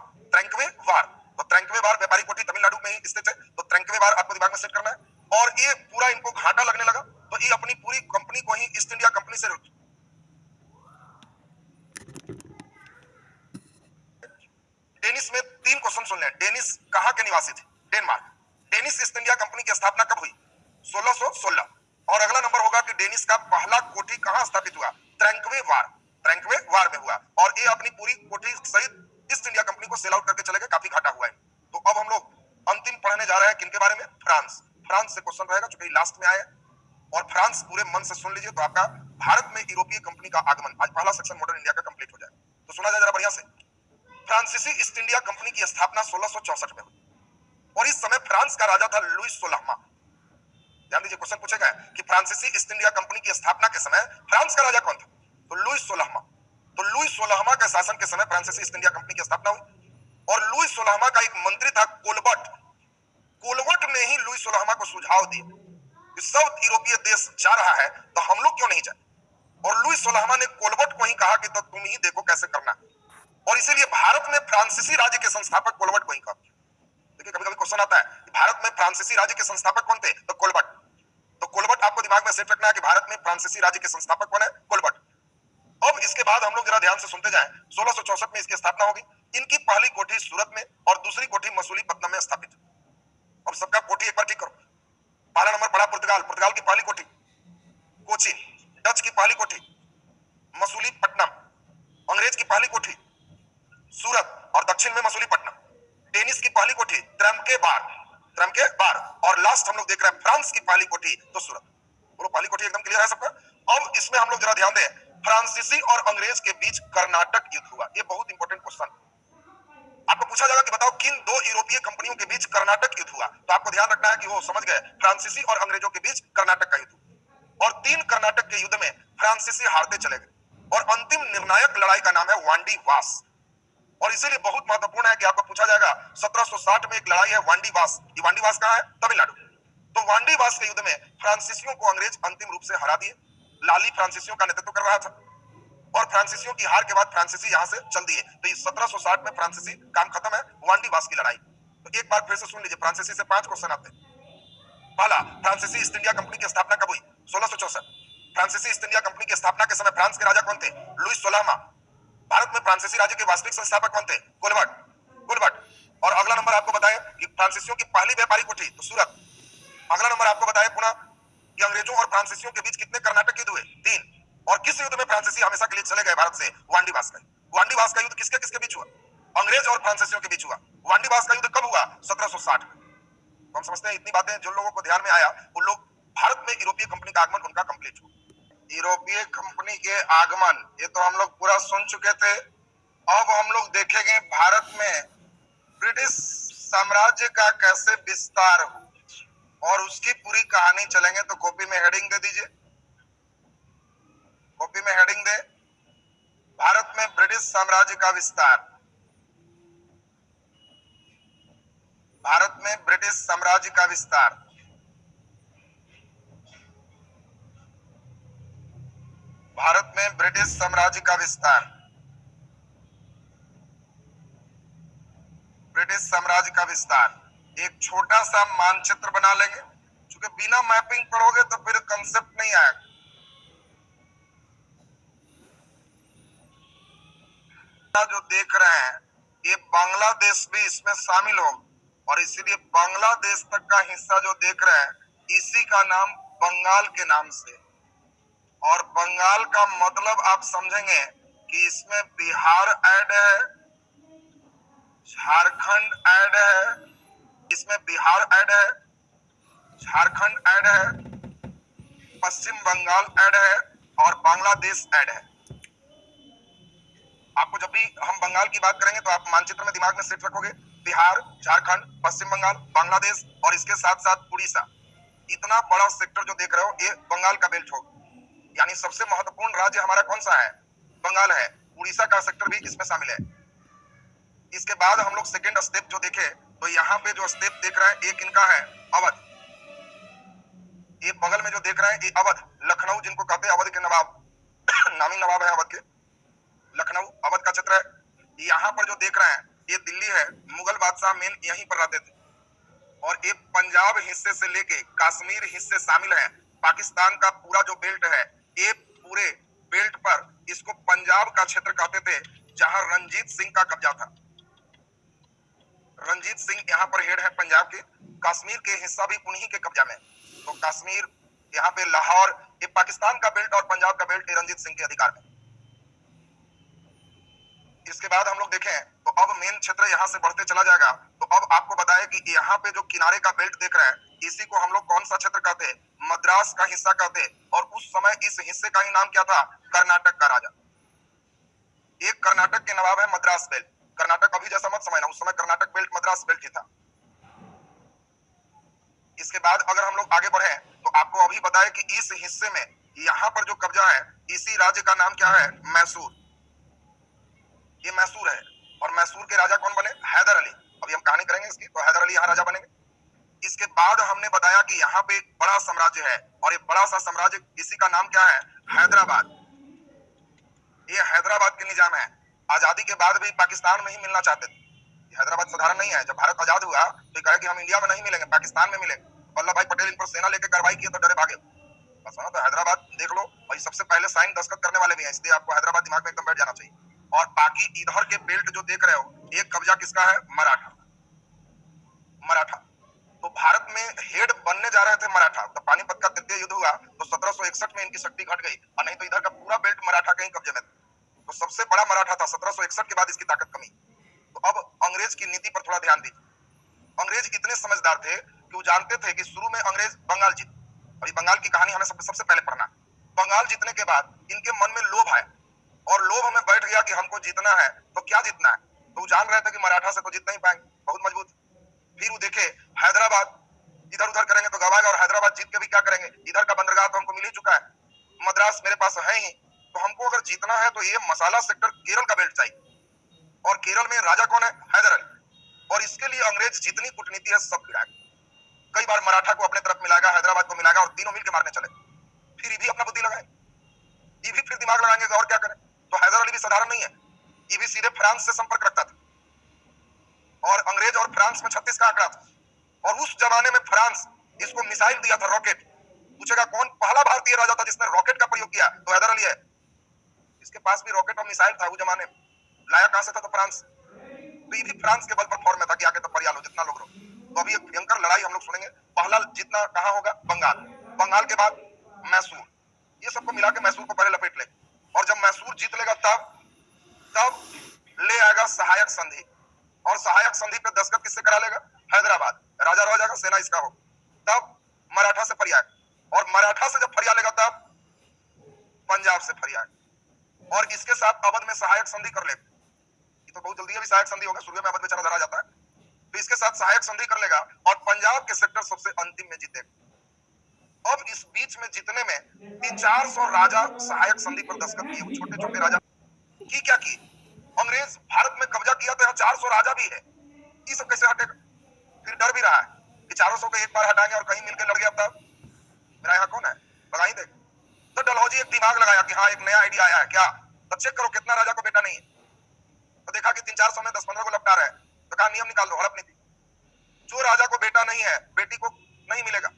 तो त्रैंकवे वार व्यापारी कोठी तमिलनाडु में ही स्थित है, तो त्रैंकवे वार आपको दिमाग में सेट करना है। और ये पूरा इनको घाटा लगने लगा, तो ये अपनी पूरी कंपनी को ही ईस्ट इंडिया कंपनी से डेनिस में 3 क्वेश्चन सुन लें। डेनिस कहां के निवासी थे? Denmark. Danish East India company की स्थापना कब हुई? 1616। और अगला नंबर होगा कि डेनिस का पहला कोठी कहां स्थापित हुआ? त्रैंकवे वार में हुआ। और ये अपनी पूरी कोठी सहित ईस्ट इंडिया कंपनी को सेल आउट करके चले गए, काफी घाटा हुआ है। तो अब हम लोग अंतिम पढ़ने जा रहे हैं किनके बारे में? फ्रांस से क्वेश्चन रहेगा, चूंकि लास्ट में आया। और फ्रांस पूरे मन से सुन लीजिए, तो आपका भारत में यूरोपीय कंपनी का आगमन, आज पहला सेक्शन मॉडर्न इंडिया का कंप्लीट हो जाए। तो सुना जाए जरा बढ़िया से। फ्रांसीसी ईस्ट इंडिया कंपनी की स्थापना 1664 में हुई, और इस समय फ्रांस का राजा था लुईस 16वां। ध्यान दीजिए, क्वेश्चन पूछेगा कि फ्रांसीसी ईस्ट इंडिया कंपनी की स्थापना के समय फ्रांस का राजा कौन था? तो लुईस 16वां। तो लुईस 16वां के शासन के समय फ्रांसीसी ईस्ट इंडिया कंपनी की स्थापना हुई। और लुईस 16वां का एक मंत्री था कोलबर्ट ने ही लुईस 16वां को सुझाव दिया कि सब यूरोपीय देश जा रहा है, तो हम लोग क्यों नहीं जाए? और लुईस 16वां ने कोलबर्ट को ही कहा कि तो तुम ही देखो कैसे करना। और इसीलिए भारत में फ्रांसीसी राज्य के संस्थापक कोलबर्ट को ही कहा। देखिए, कभी कभी क्वेश्चन आता है कि भारत में फ्रांसीसी राज्य के संस्थापक कौन थे? तो कोलबर्ट। तो कोलबर्ट आपको दिमाग में सेट रखना है कि भारत में फ्रांसीसी राज्य के संस्थापक कौन है? कोलबर्ट। अब इसके बाद हम लोग जरा ध्यान से सुनते जाएं। 1664 में इसकी स्थापना होगी। इनकी पहली कोठी सूरत में और दूसरी कोठी मसूलीपट्टनम में स्थापित। अब सबका कोठी एक बार ठीक करो। पहला नंबर पड़ा पुर्तगाल की पहली कोठी कोचीन, डच की पहली कोठी मसूलीपट्टनम, अंग्रेज की पहली कोठी सूरत और दक्षिण में मसूलीपट्टनम, डेनिस की पहली कोठी त्रैंकवे वार, और लास्ट हम लोग देख रहे हैं फ्रांस की पहली कोठी तो सूरत। बोलो, पहली कोठी एकदम क्लियर है सबका? अब इसमें हम लोग जरा ध्यान दें, फ्रांसीसी और अंग्रेज के बीच कर्नाटक युद्ध हुआ। ये बहुत इंपॉर्टेंट क्वेश्चन। आपको पूछा जाएगा कि बताओ किन 2 यूरोपीय कंपनियों के बीच कर्नाटक युद्ध हुआ? तो आपको ध्यान रखना है कि वो समझ गए, फ्रांसीसी और अंग्रेजों के बीच कर्नाटक का युद्ध। और 3 कर्नाटक के युद्ध में फ्रांसीसी हारते चले गए, और अंतिम निर्णायक लड़ाई का नाम है वांडी वास। और इसीलिए बहुत महत्वपूर्ण है कि आपको पूछा जाएगा 1760 में एक लड़ाई है वांडी वास। ये वांडी वास कहां है? तमिलनाडु। तो वांडी वास के युद्ध में फ्रांसीसियों को अंग्रेज अंतिम रूप से हरा दिए। लाली फ्रांसीसियों का नेतृत्व कर रहा था, और फ्रांसीसियों की हार के बाद फ्रांसीसी यहां से चल दिए। तो 1760 में फ्रांसीसी काम खत्म है, वांडी वास की लड़ाई। तो एक बार फिर से सुन लीजिए, फ्रांसीसी से 5 क्वेश्चन आते हैं। पहला, फ्रांसीसी ईस्ट इंडिया कंपनी की स्थापना कब हुई? 1664। फ्रांसीसी ईस्ट इंडिया कंपनी की स्थापना के समय फ्रांस के राजा कौन थे? लुईस 16वां। भारत में फ्रांसीसी राज्य के वास्तविक संस्थापक कौन थे? कोलबर्ट। और अगला नंबर आपको बताएं कि फ्रांसीसियों की पहली व्यापारी कोठी तो सूरत। अगला नंबर आपको बताएं पुनः कि अंग्रेजों और फ्रांसीसियों के बीच कितने कर्नाटक युद्ध हुए? 3। और किस युद्ध में फ्रांसीसी हमेशा के लिए चले गए भारत से? वांडी वास का युद्ध किसके किसके बीच हुआ? अंग्रेज और फ्रांसीसियों के बीच हुआ। वांडी वास का युद्ध कब हुआ? 1760 में। तो हम समझते हैं इतनी बातें जिन लोगों को ध्यान में आया, उन लोग भारत में यूरोपीय कंपनी का आगमन उनका कंप्लीट हुआ। यूरोपीय कंपनी के आगमन ये तो हम लोग पूरा सुन चुके थे। अब हम लोग देखेंगे भारत में ब्रिटिश साम्राज्य का कैसे विस्तार हुआ, और उसकी पूरी कहानी चलेंगे। तो कॉपी में हेडिंग दे दीजिए, कॉपी में हेडिंग दे, भारत में ब्रिटिश साम्राज्य का विस्तार। भारत में ब्रिटिश साम्राज्य का विस्तार। भारत में ब्रिटिश साम्राज्य का विस्तार। ब्रिटिश साम्राज्य का विस्तार। एक छोटा सा मानचित्र बना लेंगे, क्योंकि बिना मैपिंग पढ़ोगे तो फिर कंसेप्ट नहीं आएगा। जो देख रहे हैं ये बांग्लादेश भी इसमें शामिल हो, और इसीलिए बांग्लादेश तक का हिस्सा जो देख रहे हैं इसी का नाम बंगाल के नाम से। और बंगाल का मतलब आप समझेंगे कि इसमें बिहार ऐड है, झारखंड ऐड है, इसमें बिहार ऐड है, झारखंड ऐड है, पश्चिम बंगाल ऐड है, और बांग्लादेश ऐड है। आपको जब भी हम बंगाल की बात करेंगे तो आप मानचित्र में दिमाग में सेट रखोगे बिहार, झारखंड, पश्चिम बंगाल, बांग्लादेश और इसके साथ साथ उड़ीसा। इतना बड़ा सेक्टर जो देख रहे हो ये बंगाल का बेल्ट होगा। यानी सबसे महत्वपूर्ण राज्य हमारा कौन सा है? बंगाल है। उड़ीसा का सेक्टर भी इसमें शामिल है। इसके बाद हम लोग सेकेंड स्टेप जो देखे तो यहाँ पे जो स्टेप देख रहे हैं एक इनका है अवध। ये बगल में जो देख रहे हैं ये अवध, लखनऊ जिनको कहते हैं, अवध के नवाब नामी नवाब है अवध के, लखनऊ अवध का क्षेत्र है। यहाँ पर जो देख रहे हैं ये दिल्ली है, मुगल बादशाह मेन यहीं पर रहते थे। और ये पंजाब हिस्से से लेके कश्मीर हिस्से शामिल है। पाकिस्तान का पूरा जो बेल्ट है, ये पूरे बेल्ट पर इसको पंजाब का क्षेत्र कहते थे, जहां रंजीत सिंह का कब्जा था। रंजीत सिंह यहाँ पर हेड है पंजाब के। कश्मीर के हिस्सा भी उन्हीं के कब्जा में। तो कश्मीर यहाँ पे लाहौर, ये पाकिस्तान का बेल्ट और पंजाब का बेल्ट रंजीत सिंह के अधिकार में। इसके बाद हम लोग देखें तो अब मेन क्षेत्र यहाँ से बढ़ते चला जाएगा। तो अब आपको बताएं कि यहाँ पे जो किनारे का बेल्ट देख रहे हैं, इसी को हम लोग कौन सा क्षेत्र कहते हैं? मद्रास का हिस्सा कहते हैं। और उस समय इस हिस्से का ही नाम क्या था? कर्नाटक का राजा। एक कर्नाटक के नवाब है मद्रास बेल्ट। कर्नाटक अभी जैसा मत समझना, उस समय कर्नाटक बेल्ट मद्रास बेल्ट ही था। इसके बाद अगर हम लोग आगे बढ़े तो आपको अभी बताएं कि इस हिस्से में यहाँ पर जो कब्जा है, इसी राज्य का नाम क्या है? मैसूर। ये मैसूर है। और मैसूर के राजा कौन बने? हैदर अली। अभी हम कहानी करेंगे इसकी, तो हैदर अली यहाँ राजा बनेंगे। इसके बाद हमने बताया कि यहाँ पे एक बड़ा साम्राज्य है, और ये बड़ा सा साम्राज्य, इसी का नाम क्या है? हैदराबाद। ये हैदराबाद के निजाम है। आजादी के बाद भी पाकिस्तान में ही मिलना चाहते थे। हैदराबाद साधारण नहीं है। जब भारत आजाद हुआ तो कहा कि हम इंडिया में नहीं मिलेंगे, पाकिस्तान में मिलेंगे। वल्लभ भाई पटेल इन पर सेना लेकर कार्रवाई की तो डरे भागे। बस ना, तो हैदराबाद देख लो, और सबसे पहले साइन दस्तखत करने वाले भी हैं, इसलिए आपको हैदराबाद दिमाग में एकदम बैठ जाना चाहिए। और बाकी इधर के बेल्ट जो देख रहे हो, एक कब्जा किसका है? मराठा। मराठा। तो भारत में हेड बनने जा रहे थे मराठा। तो पानीपत का तृतीय युद्ध हुआ तो 1761 में इनकी शक्ति घट गई, और नहीं तो इधर का पूरा बेल्ट मराठा के ही कब्जे में था। तो सबसे बड़ा मराठा था। 1761 के बाद इसकी ताकत कमी। तो अब अंग्रेज की नीति पर थोड़ा ध्यान दीजिए। अंग्रेज इतने समझदार थे कि वो जानते थे कि शुरू में अंग्रेज बंगाल जीत। अभी बंगाल की कहानी हमें सबसे पहले पढ़ना। बंगाल जीतने के बाद इनके मन में लोभ है, और लोभ हमें बैठ गया कि हमको जीतना है, तो क्या जीतना है? तो वो जान रहे थे कि मराठा से तो जीत नहीं पाएंगे, बहुत मजबूत। फिर वो देखे हैदराबाद इधर उधर करेंगे तो गवाएगा, और हैदराबाद जीत के भी क्या करेंगे? इधर का बंदरगाह तो हमको मिल ही चुका है, मद्रास मेरे पास है ही। तो हमको अगर जीतना है तो ये मसाला सेक्टर केरल का बेल्ट चाहिए। और केरल में राजा कौन है? हैदर अली। और इसके लिए अंग्रेज जितनी कूटनीति है सब गिराएगा। कई बार मराठा को अपने तरफ मिलाएगा, हैदराबाद को मिलाएगा, और तीनों मिलकर मारने चले। फिर ये भी अपना बुद्धि लगाए, ये भी फिर दिमाग लगाएंगे और क्या करें। तो हैदर अली भी साधारण नहीं है, ये भी सीधे फ्रांस से संपर्क रखता था। और अंग्रेज और फ्रांस में 36 का आंकड़ा था। और उस जमाने में फ्रांस इसको मिसाइल दिया था, रॉकेट। पूछेगा कौन पहला भारतीय राजा था जिसने रॉकेट का प्रयोग किया? तो हैदर अली है। इसके पास भी रॉकेट और मिसाइल था उस जमाने में। लाया कहां से था? तो फ्रांस। तो ये भी फ्रांस के बल पर फॉर्म में था कि आके तो परियाल हो, जितना लोग रहो। तो अभी एक भयंकर लड़ाई हम लोग सुनेंगे। पहला जीतना कहां होगा? बंगाल। बंगाल के बाद मैसूर। ये सबको मिला के मैसूर को पहले लपेट ले। और जब मैसूर जीत लेगा तब ले आएगा सहायक संधि। और सहायक संधि पे दस्तखत किससे करा लेगा? हैदराबाद। राजा रह जाएगा, सेना इसका हो। तब मराठा से फरियाद। और मराठा से जब फरिया लेगा तब पंजाब से फरियाद। और इसके साथ अवध में सहायक संधि कर लेगा। तो बहुत जल्दी अभी सहायक संधि होगा, शुरू में अवध बेचारा धरा जाता है। तो इसके साथ सहायक संधि कर लेगा, और पंजाब के सेक्टर सबसे अंतिम में जीतेगा। अब इस बीच में जीतने में 300-400 राजा सहायक संधि पर दस्तखत किए। छोटे छोटे राजा की क्या की? अंग्रेज भारत में कब्जा किया तो यहाँ 400 राजा भी है, ये सब कैसे हटेगा? फिर डर भी रहा है कि 400 को एक बार हटाएंगे और कहीं मिलकर लड़ गया तब मेरा यहाँ कौन है? लगा ही देगा। तो डलहौजी एक दिमाग लगाया कि हाँ एक नया आइडिया आया है, क्या? तो चेक करो कितना राजा को बेटा नहीं है। तो देखा कि 300-400 में 10-15 को लपटा रहे हैं। तो कहा नियम निकाल दो, हड़प नीति। जो राजा को बेटा नहीं है, बेटी को नहीं मिलेगा,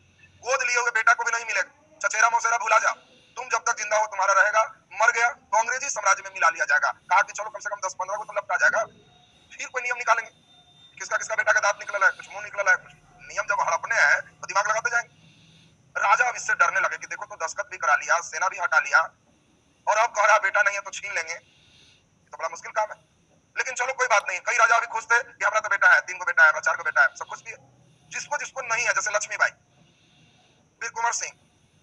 गोद लिए हुए बेटा को भी नहीं मिलेगा। चचेरा मौसेरा भुला जाओ, तुम जब तक जिंदा हो तुम्हारा रहेगा, मर गया तो अंग्रेजी साम्राज्य में मिला लिया जाएगा। कहा कि चलो कम से कम 10-15 को तो लपटा जाएगा। फिर कोई नियम निकालेंगे, किसका किसका बेटा का दांत निकला है, कुछ मुंह निकला है, कुछ। नियम जब हड़पने हैं तो दिमाग लगाते जाएंगे। राजा अब इससे डरने लगे कि देखो तो दस्तखत भी करा लिया, सेना भी हटा लिया, और अब कह रहा बेटा नहीं है तो छीन लेंगे। ये तो बड़ा मुश्किल काम है। लेकिन चलो कोई बात नहीं, कई राजा भी खुश थे कि हमारा तो बेटा है, 3 को बेटा है, 4 को बेटा है, सब कुछ भी है। जिसको जिसको नहीं है, जैसे लक्ष्मीबाई, वीर कुंवर सिंह,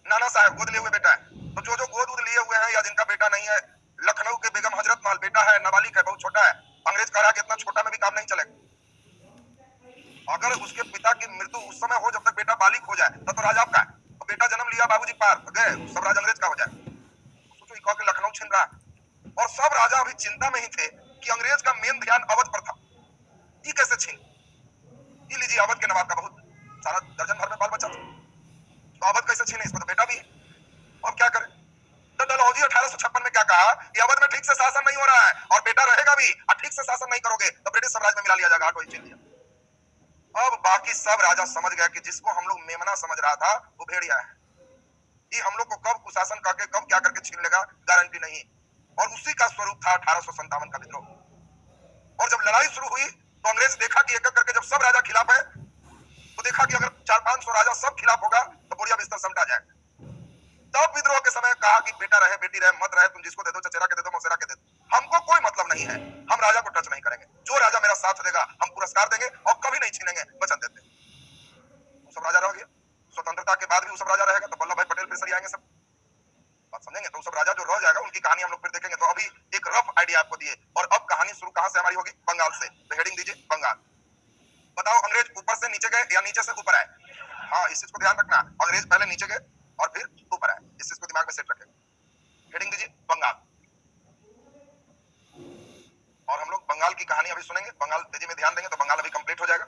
नाना साहब गोद लिए हुए बेटा है। तो जो जो गोद लिए हुए हैं या जिनका बेटा नहीं है, लखनऊ के बेगम हजरत महल बेटा है, नाबालिग है, बहुत छोटा है। अंग्रेज कह रहा है कि इतना छोटा में भी काम नहीं चलेगा। अगर उसके पिता की मृत्यु उस समय हो जब तक बेटा बालिग हो जाए तो राजा आपका है। तो बेटा जन्म लिया, बाबूजी पार गए, सब राज अंग्रेज का हो जाए। सोचो कह के लखनऊ छीन रहा है। और सब राजा अभी चिंता में ही थे कि अंग्रेज का मेन ध्यान अवध पर था, ये कैसे छीन। ये लीजिए अवध के नवाब का बहुत सारा दर्जन भर में बाल बच्चा था। तो अवध कैसे छीने, इसको तो बेटा भी है। अब क्या करें? तो डलहौजी 1856 में क्या कहा कि अवध में ठीक से शासन नहीं हो रहा है और बेटा रहेगा भी, और ठीक से शासन नहीं करोगे तो ब्रिटिश साम्राज्य में मिला लिया जाएगा। वही छीन लिया। अब बाकी सब राजा समझ गया कि जिसको हम लोग मेमना समझ रहा था वो भेड़िया है। कि हम लोग को कब कुशासन करके कब क्या करके छीन लेगा गारंटी नहीं। और उसी का स्वरूप था 1857 का विद्रोह। और जब लड़ाई शुरू हुई तो अंग्रेज देखा कि एक एक करके जब सब राजा खिलाफ है तो देखा कि अगर 400-500 राजा सब खिलाफ होगा तो बुढ़िया बिस्तर समटा जाएगा। तब विद्रोह के समय कहा कि बेटा रहे बेटी रहे मत रहे, तुम जिसको दे दो, चचेरा के दे दो, मौसेरा के दे दो, हमको कोई मतलब नहीं है, हम राजा को टच नहीं करेंगे, जो राजा मेरा साथ देगा हम पुरस्कार देंगे और कभी नहीं छीनेंगे, वचन देते। वो सब राजा रह गया। स्वतंत्रता के बाद भी वो सब राजा रहेगा तो वल्लभ भाई पटेल फिर सही आएंगे सब। बात समझेंगे? तो सब राजा जो रह जाएगा उनकी कहानी हम लोग फिर देखेंगे। तो अभी एक रफ आइडिया आपको दिए, और अब कहानी शुरू कहां से हमारी होगी? बंगाल से। तो हेडिंग दीजिए बंगाल। बताओ अंग्रेज ऊपर से नीचे गए या नीचे से ऊपर आए? हाँ, इस चीज को ध्यान रखना, अंग्रेज पहले नीचे गए और फिर ऊपर आए, इस चीज को दिमाग में सेट रखें। हेडिंग दीजिए बंगाल। और हम लोग बंगाल की कहानी अभी सुनेंगे। बंगाल तेजी में ध्यान देंगे तो बंगाल अभी कंप्लीट हो जाएगा।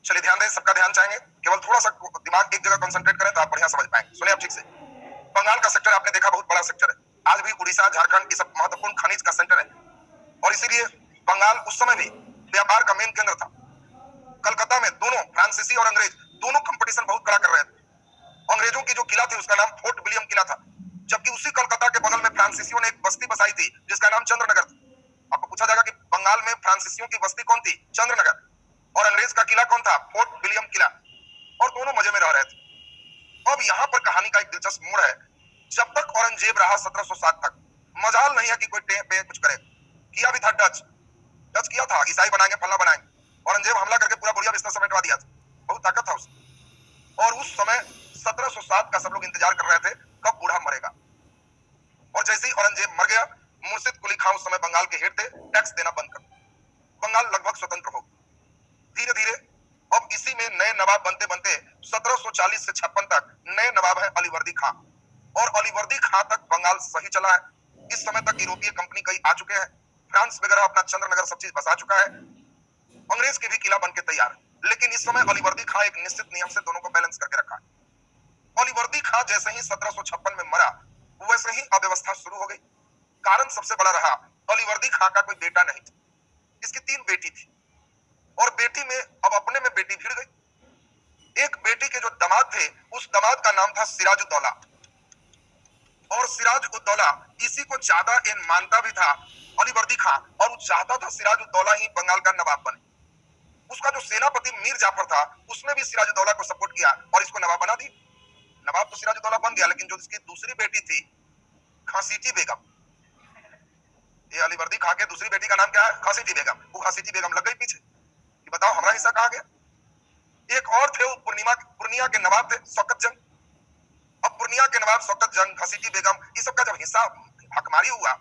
चलिए ध्यान दें, सबका ध्यान चाहेंगे, केवल थोड़ा सा दिमाग एक जगह कंसंट्रेट करें तो आप बढ़िया समझ पाएंगे। सुनिए आप ठीक से। बंगाल का सेक्टर आपने देखा बहुत बड़ा सेक्टर है, आज भी उड़ीसा झारखंड ये सब महत्वपूर्ण खनिज का सेंटर है, और इसीलिए बंगाल उस समय भी व्यापार का मेन केंद्र था। कलकत्ता में दोनों फ्रांसीसी और अंग्रेज दोनों कंपटीशन बहुत कड़ा कर रहे थे। अंग्रेजों की जो किला थी उसका नाम फोर्ट विलियम किला था, जबकि उसी कलकत्ता के बगल में फ्रांसीसियों ने एक बस्ती बसाई थी जिसका नाम चंद्रनगर था। आपको पूछा जाएगा कि बंगाल में फ्रांसीसियों की बस्ती कौन थी? चंद्रनगर। और अंग्रेज का किला कौन था? फोर्ट विलियम किला। और दोनों मजे में रह रहे थे। अब यहाँ पर कहानी का एक दिलचस्प मोड़ है। जब तक औरंगजेब रहा 1760 तक, मजाल नहीं है कि कोई टेप पे कुछ करे, किया भी था डच किया था, ईसाई बनाएंगे फलना बनाएंगे। औरंगजेब हमला करके पूरा बुढ़िया बिस्तर समेटवा दिया था, बहुत ताकत था उसमें। और उस समय 1707 का सब लोग इंतजार कर रहे थे कब बूढ़ा मरेगा। और जैसे ही औरंगजेब मर गया, मुर्शिद कुली खां उस समय बंगाल के हेड थे, टैक्स देना बंद कर, बंगाल लगभग स्वतंत्र हो गया। धीरे धीरे अब इसी में नए नवाब बनते बनते 1740 से 56 तक नए नवाब है अलीवर्दी खां, और अलीवर्दी खां तक बंगाल सही चला है। इस समय तक यूरोपीय कंपनी कई आ चुके हैं, फ्रांस वगैरह अपना चंद्रनगर सब चीज बसा चुका है, अंग्रेज के भी किला बनके तैयार है। लेकिन इस समय अलीवर्दी खां एक निश्चित नियम से दोनों को बैलेंस करके रखा है। अलीवर्दी खां जैसे ही 1756 में मरा, वैसे ही अव्यवस्था शुरू हो गई। कारण सबसे बड़ा रहा, अलीवर्दी खां का कोई बेटा नहीं था, इसकी 3 बेटी थी, और बेटी में अब अपने में बेटी भिड़ गई। एक बेटी के जो दामाद थे उस दामाद का नाम था सिराजुद्दौला, और सिराजुद्दौला इसी को ज्यादा मानता भी था अलीवर्दी खां, और वो चाहता था सिराजुद्दौला ही बंगाल का नवाब बने। उसका जो सेनापति मीर जाफर था उसने भी सिराजुद्दौला को सपोर्ट किया और इसको नवाब बना दी। नवाब तो सिराजुद्दौला बन गया, लेकिन जो इसकी दूसरी बेटी थी खांसीटी बेगम, ये अलीवर्दी खां के दूसरी बेटी का नाम क्या है? खांसीटी बेगम। वो खांसीटी बेगम लग गई पीछे कि बताओ हमारा हिस्सा कहाँ गया। एक और थे, वो पूर्णिया के नवाब थे शौकत जंग। अब पूर्णिया के नवाब शौकत जंग, खांसीटी बेगम, ये सब का जब हिस्सा हकमारी हुआ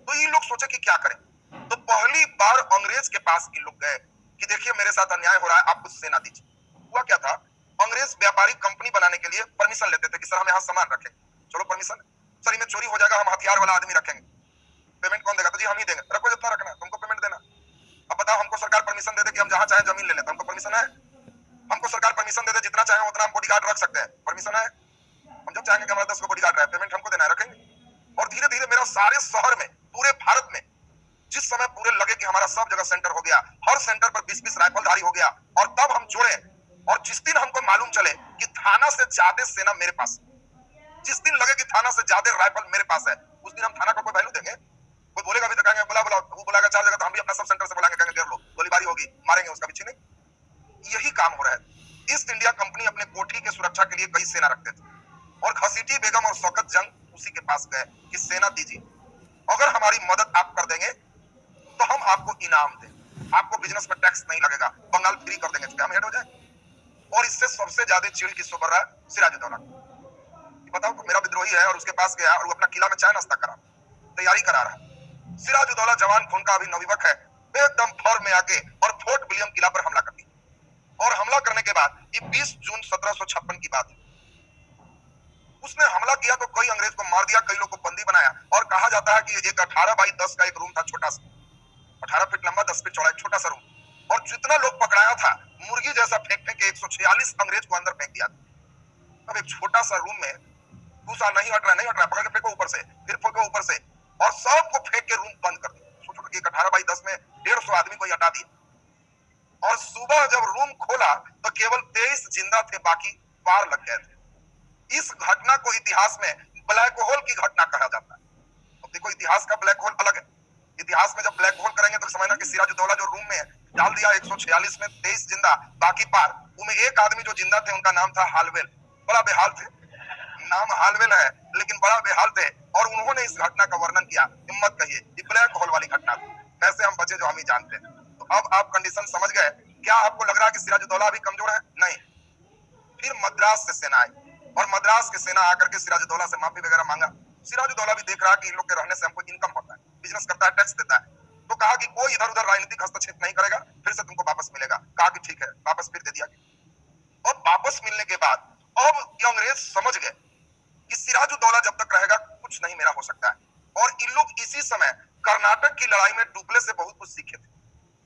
तो ये लोग सोचे कि क्या करें। तो पहली बार अंग्रेज के पास ये लोग गए कि देखिए मेरे साथ अन्याय हो रहा है, आप कुछ सेना दीजिए। हुआ क्या था, अंग्रेज व्यापारिक कंपनी बनाने के लिए परमिशन लेते थे कि सर हम यहाँ सामान रखें, चलो परमिशन, सर इनमें चोरी हो जाएगा, हम हथियार वाला आदमी रखेंगे, पेमेंट कौन देगा? तो जी हम ही देंगे, रखो जितना रखना है, तुमको पेमेंट देना। अब बताओ हमको सरकार परमिशन दे दे कि हम जहां चाहे जमीन ले लें, तो हमको परमिशन है? हमको सरकार परमिशन दे दे जितना चाहे उतना हम बॉडीगार्ड रख सकते हैं, परमिशन है? हम जब चाहेंगे कि हमारा 10 बॉडीगार्ड रहे, पेमेंट हमको देना है, रखेंगे। और धीरे धीरे मेरा सारे शहर में, पूरे भारत में, जिस समय पूरे लगे कि हमारा सब जगह सेंटर हो गया, हर सेंटर पर 20-20 राइफलधारी हो गया, और तब हम जुड़े, और जिस दिन हमको मालूम चले कि थाना से ज्यादा सेना मेरे पास, जिस दिन लगे कि थाना से ज्यादा राइफल मेरे पास है, उस दिन हम थाना को कोई वैल्यू देंगे? कोई बोलेगा भी तो कहेंगे बुला बुला, वो बुलाएगा 4 जगह तो हम भी अपना सब सेंटर से बुलाएंगे, कहेंगे घेर लो, गोलीबारी होगी, मारेंगे उसका भी छीने। यही काम हो रहा है। ईस्ट इंडिया कंपनी अपने कोठी के सुरक्षा के लिए कई सेना रखते थे, और खांसीटी बेगम और शौकत जंग उसी के पास गए कि सेना दीजिए, अगर हमारी मदद आप कर देंगे तो हम आपको इनाम दें, आपको बिजनेस में टैक्स नहीं लगेगा, बंगाल फ्री कर देंगे, हम हेड हो जाए। और इससे सबसे ज्यादा चिड़ किसको बढ़ रहा है? सिराजुद्दौला। बताओ तो मेरा विद्रोही है और उसके पास गया और वो अपना किला में चाय नाश्ता करा, तैयारी करा रहा है। सिराजुद्दौला जवान खून का अभी नवयुवक है, एकदम फॉर्म में आके और फोर्ट विलियम किला पर हमला कर दिया। और हमला करने के बाद ये 20 जून 1756 की बात है, उसने हमला किया तो कई अंग्रेज को मार दिया, कई लोग को बंदी बनाया, और कहा जाता है कि एक 18 बाई 10 का एक रूम था, छोटा सा, 18 फीट लंबा 10 फीट चौड़ा, एक छोटा सा रूम, और जितना लोग पकड़ाया था मुर्गी जैसा फेंक फेंक के 146 अंग्रेज को अंदर फेंक दिया। अब एक छोटा सा रूम में घुसा, नहीं हट रहा, नहीं हट रहा, पकड़ के फेंको ऊपर से, फिर फेंको ऊपर से, और सबको फेंक के रूम बंद कर दिया। सोचो कि 18x10 में 150 आदमी को हटा दिया। और सुबह जब रूम खोला तो केवल 23 जिंदा थे, बाकी पार लग गए थे। इस घटना को इतिहास में ब्लैक होल की घटना कहा जाता है। अब देखो, इतिहास का ब्लैक होल अलग है। इतिहास में जब ब्लैक होल करेंगे तो समझना कि सिराजुद्दौला जो रूम में डाल दिया 146 में 23 जिंदा, बाकी पार, उनमें एक आदमी जो जिंदा थे उनका नाम था हालवेल। बड़ा बेहाल थे, नाम हालवेल है लेकिन बड़ा बेहाल थे, और उन्होंने इस घटना का वर्णन किया। हिम्मत कहिए, ये ब्लैक होल वाली घटना थी। कैसे हम बचे जो हम ही जानते हैं। तो अब आप कंडीशन समझ गए। क्या आपको लग रहा है कि सिराजुद्दौला अभी कमजोर है? नहीं। फिर मद्रास से सेना आई, और मद्रास की सेना आकर के सिराजुद्दौला से माफी वगैरह मांगा। सिराजुद्दौला भी देख रहा कि इन लोग के रहने से हमको इनकम होता है, बिजनेस करता है, टैक्स देता है, तो कहा कि कोई इधर उधर राजनीतिक हस्तक्षेप नहीं करेगा, फिर से तुमको वापस मिलेगा। कहा कि ठीक है, वापस फिर दे दिया। और वापस मिलने के बाद अब ये अंग्रेज समझ गए कि सिराजुद्दौला जब तक रहेगा कुछ नहीं मेरा हो सकता है। और इन लोग इसी समय कर्नाटक की लड़ाई में डुप्ले से बहुत कुछ सीखे थे।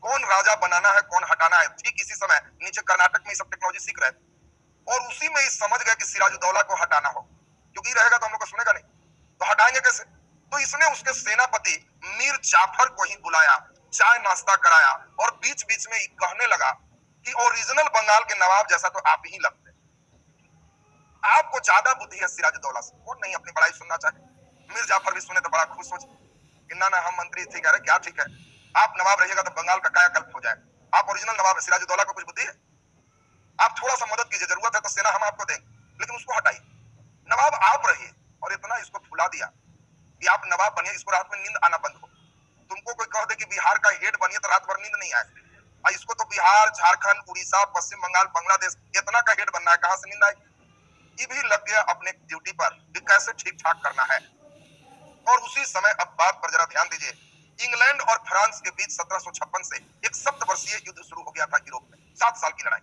कौन राजा बनाना है, कौन हटाना है, ठीक इसी समय नीचे कर्नाटक में सब टेक्नोलॉजी सीख रहे थे। और उसी में समझ गए कि सिराजुद्दौला को हटाना हो, क्योंकि रहेगा तो हम लोग को सुनेगा नहीं, तो हटाएंगे कैसे। तो इसने उसके सेनापति मीर जाफर को ही बुलाया, चाय नाश्ता कराया, और बीच बीच में कहने लगा कि ओरिजिनल बंगाल के नवाब जैसा तो आप ही लगते, आपको ज्यादा बुद्धि है सिराजुद्दौला से। कौन नहीं अपनी बड़ाई सुनना चाहे। मीर जाफर भी सुने तो बड़ा खुश हो कि ना ना, हम मंत्री थे, कह रहे क्या ठीक है, आप नवाब रहिएगा तो बंगाल का कायाकल्प हो जाए। आप ओरिजिनल नवाब है, सिराजुद्दौला को कुछ बुद्धि है? आप थोड़ा सा मदद कीजिए, जरूरत है तो सेना हम आपको देंगे, लेकिन उसको हटाइए, नवाब आप रहिए। और इतना इसको फुला दिया कि आप नवाब बनिए, इसको रात में नींद आना बंद हो। तुमको कोई कह दे कि बिहार का हेड बनिए तो रात भर नींद नहीं आए, और इसको तो बिहार, झारखंड, उड़ीसा, पश्चिम बंगाल, बांग्लादेश, इतना का हेड बनना है, कहां से नींद आएगी। ये भी लग गया अपने ड्यूटी पर कि कैसे ठीक ठाक करना है। और उसी समय, अब बात पर जरा ध्यान दीजिए, इंग्लैंड और फ्रांस के बीच 1756 से एक 7 वर्षीय युद्ध शुरू हो गया था यूरोप में, 7 साल की लड़ाई।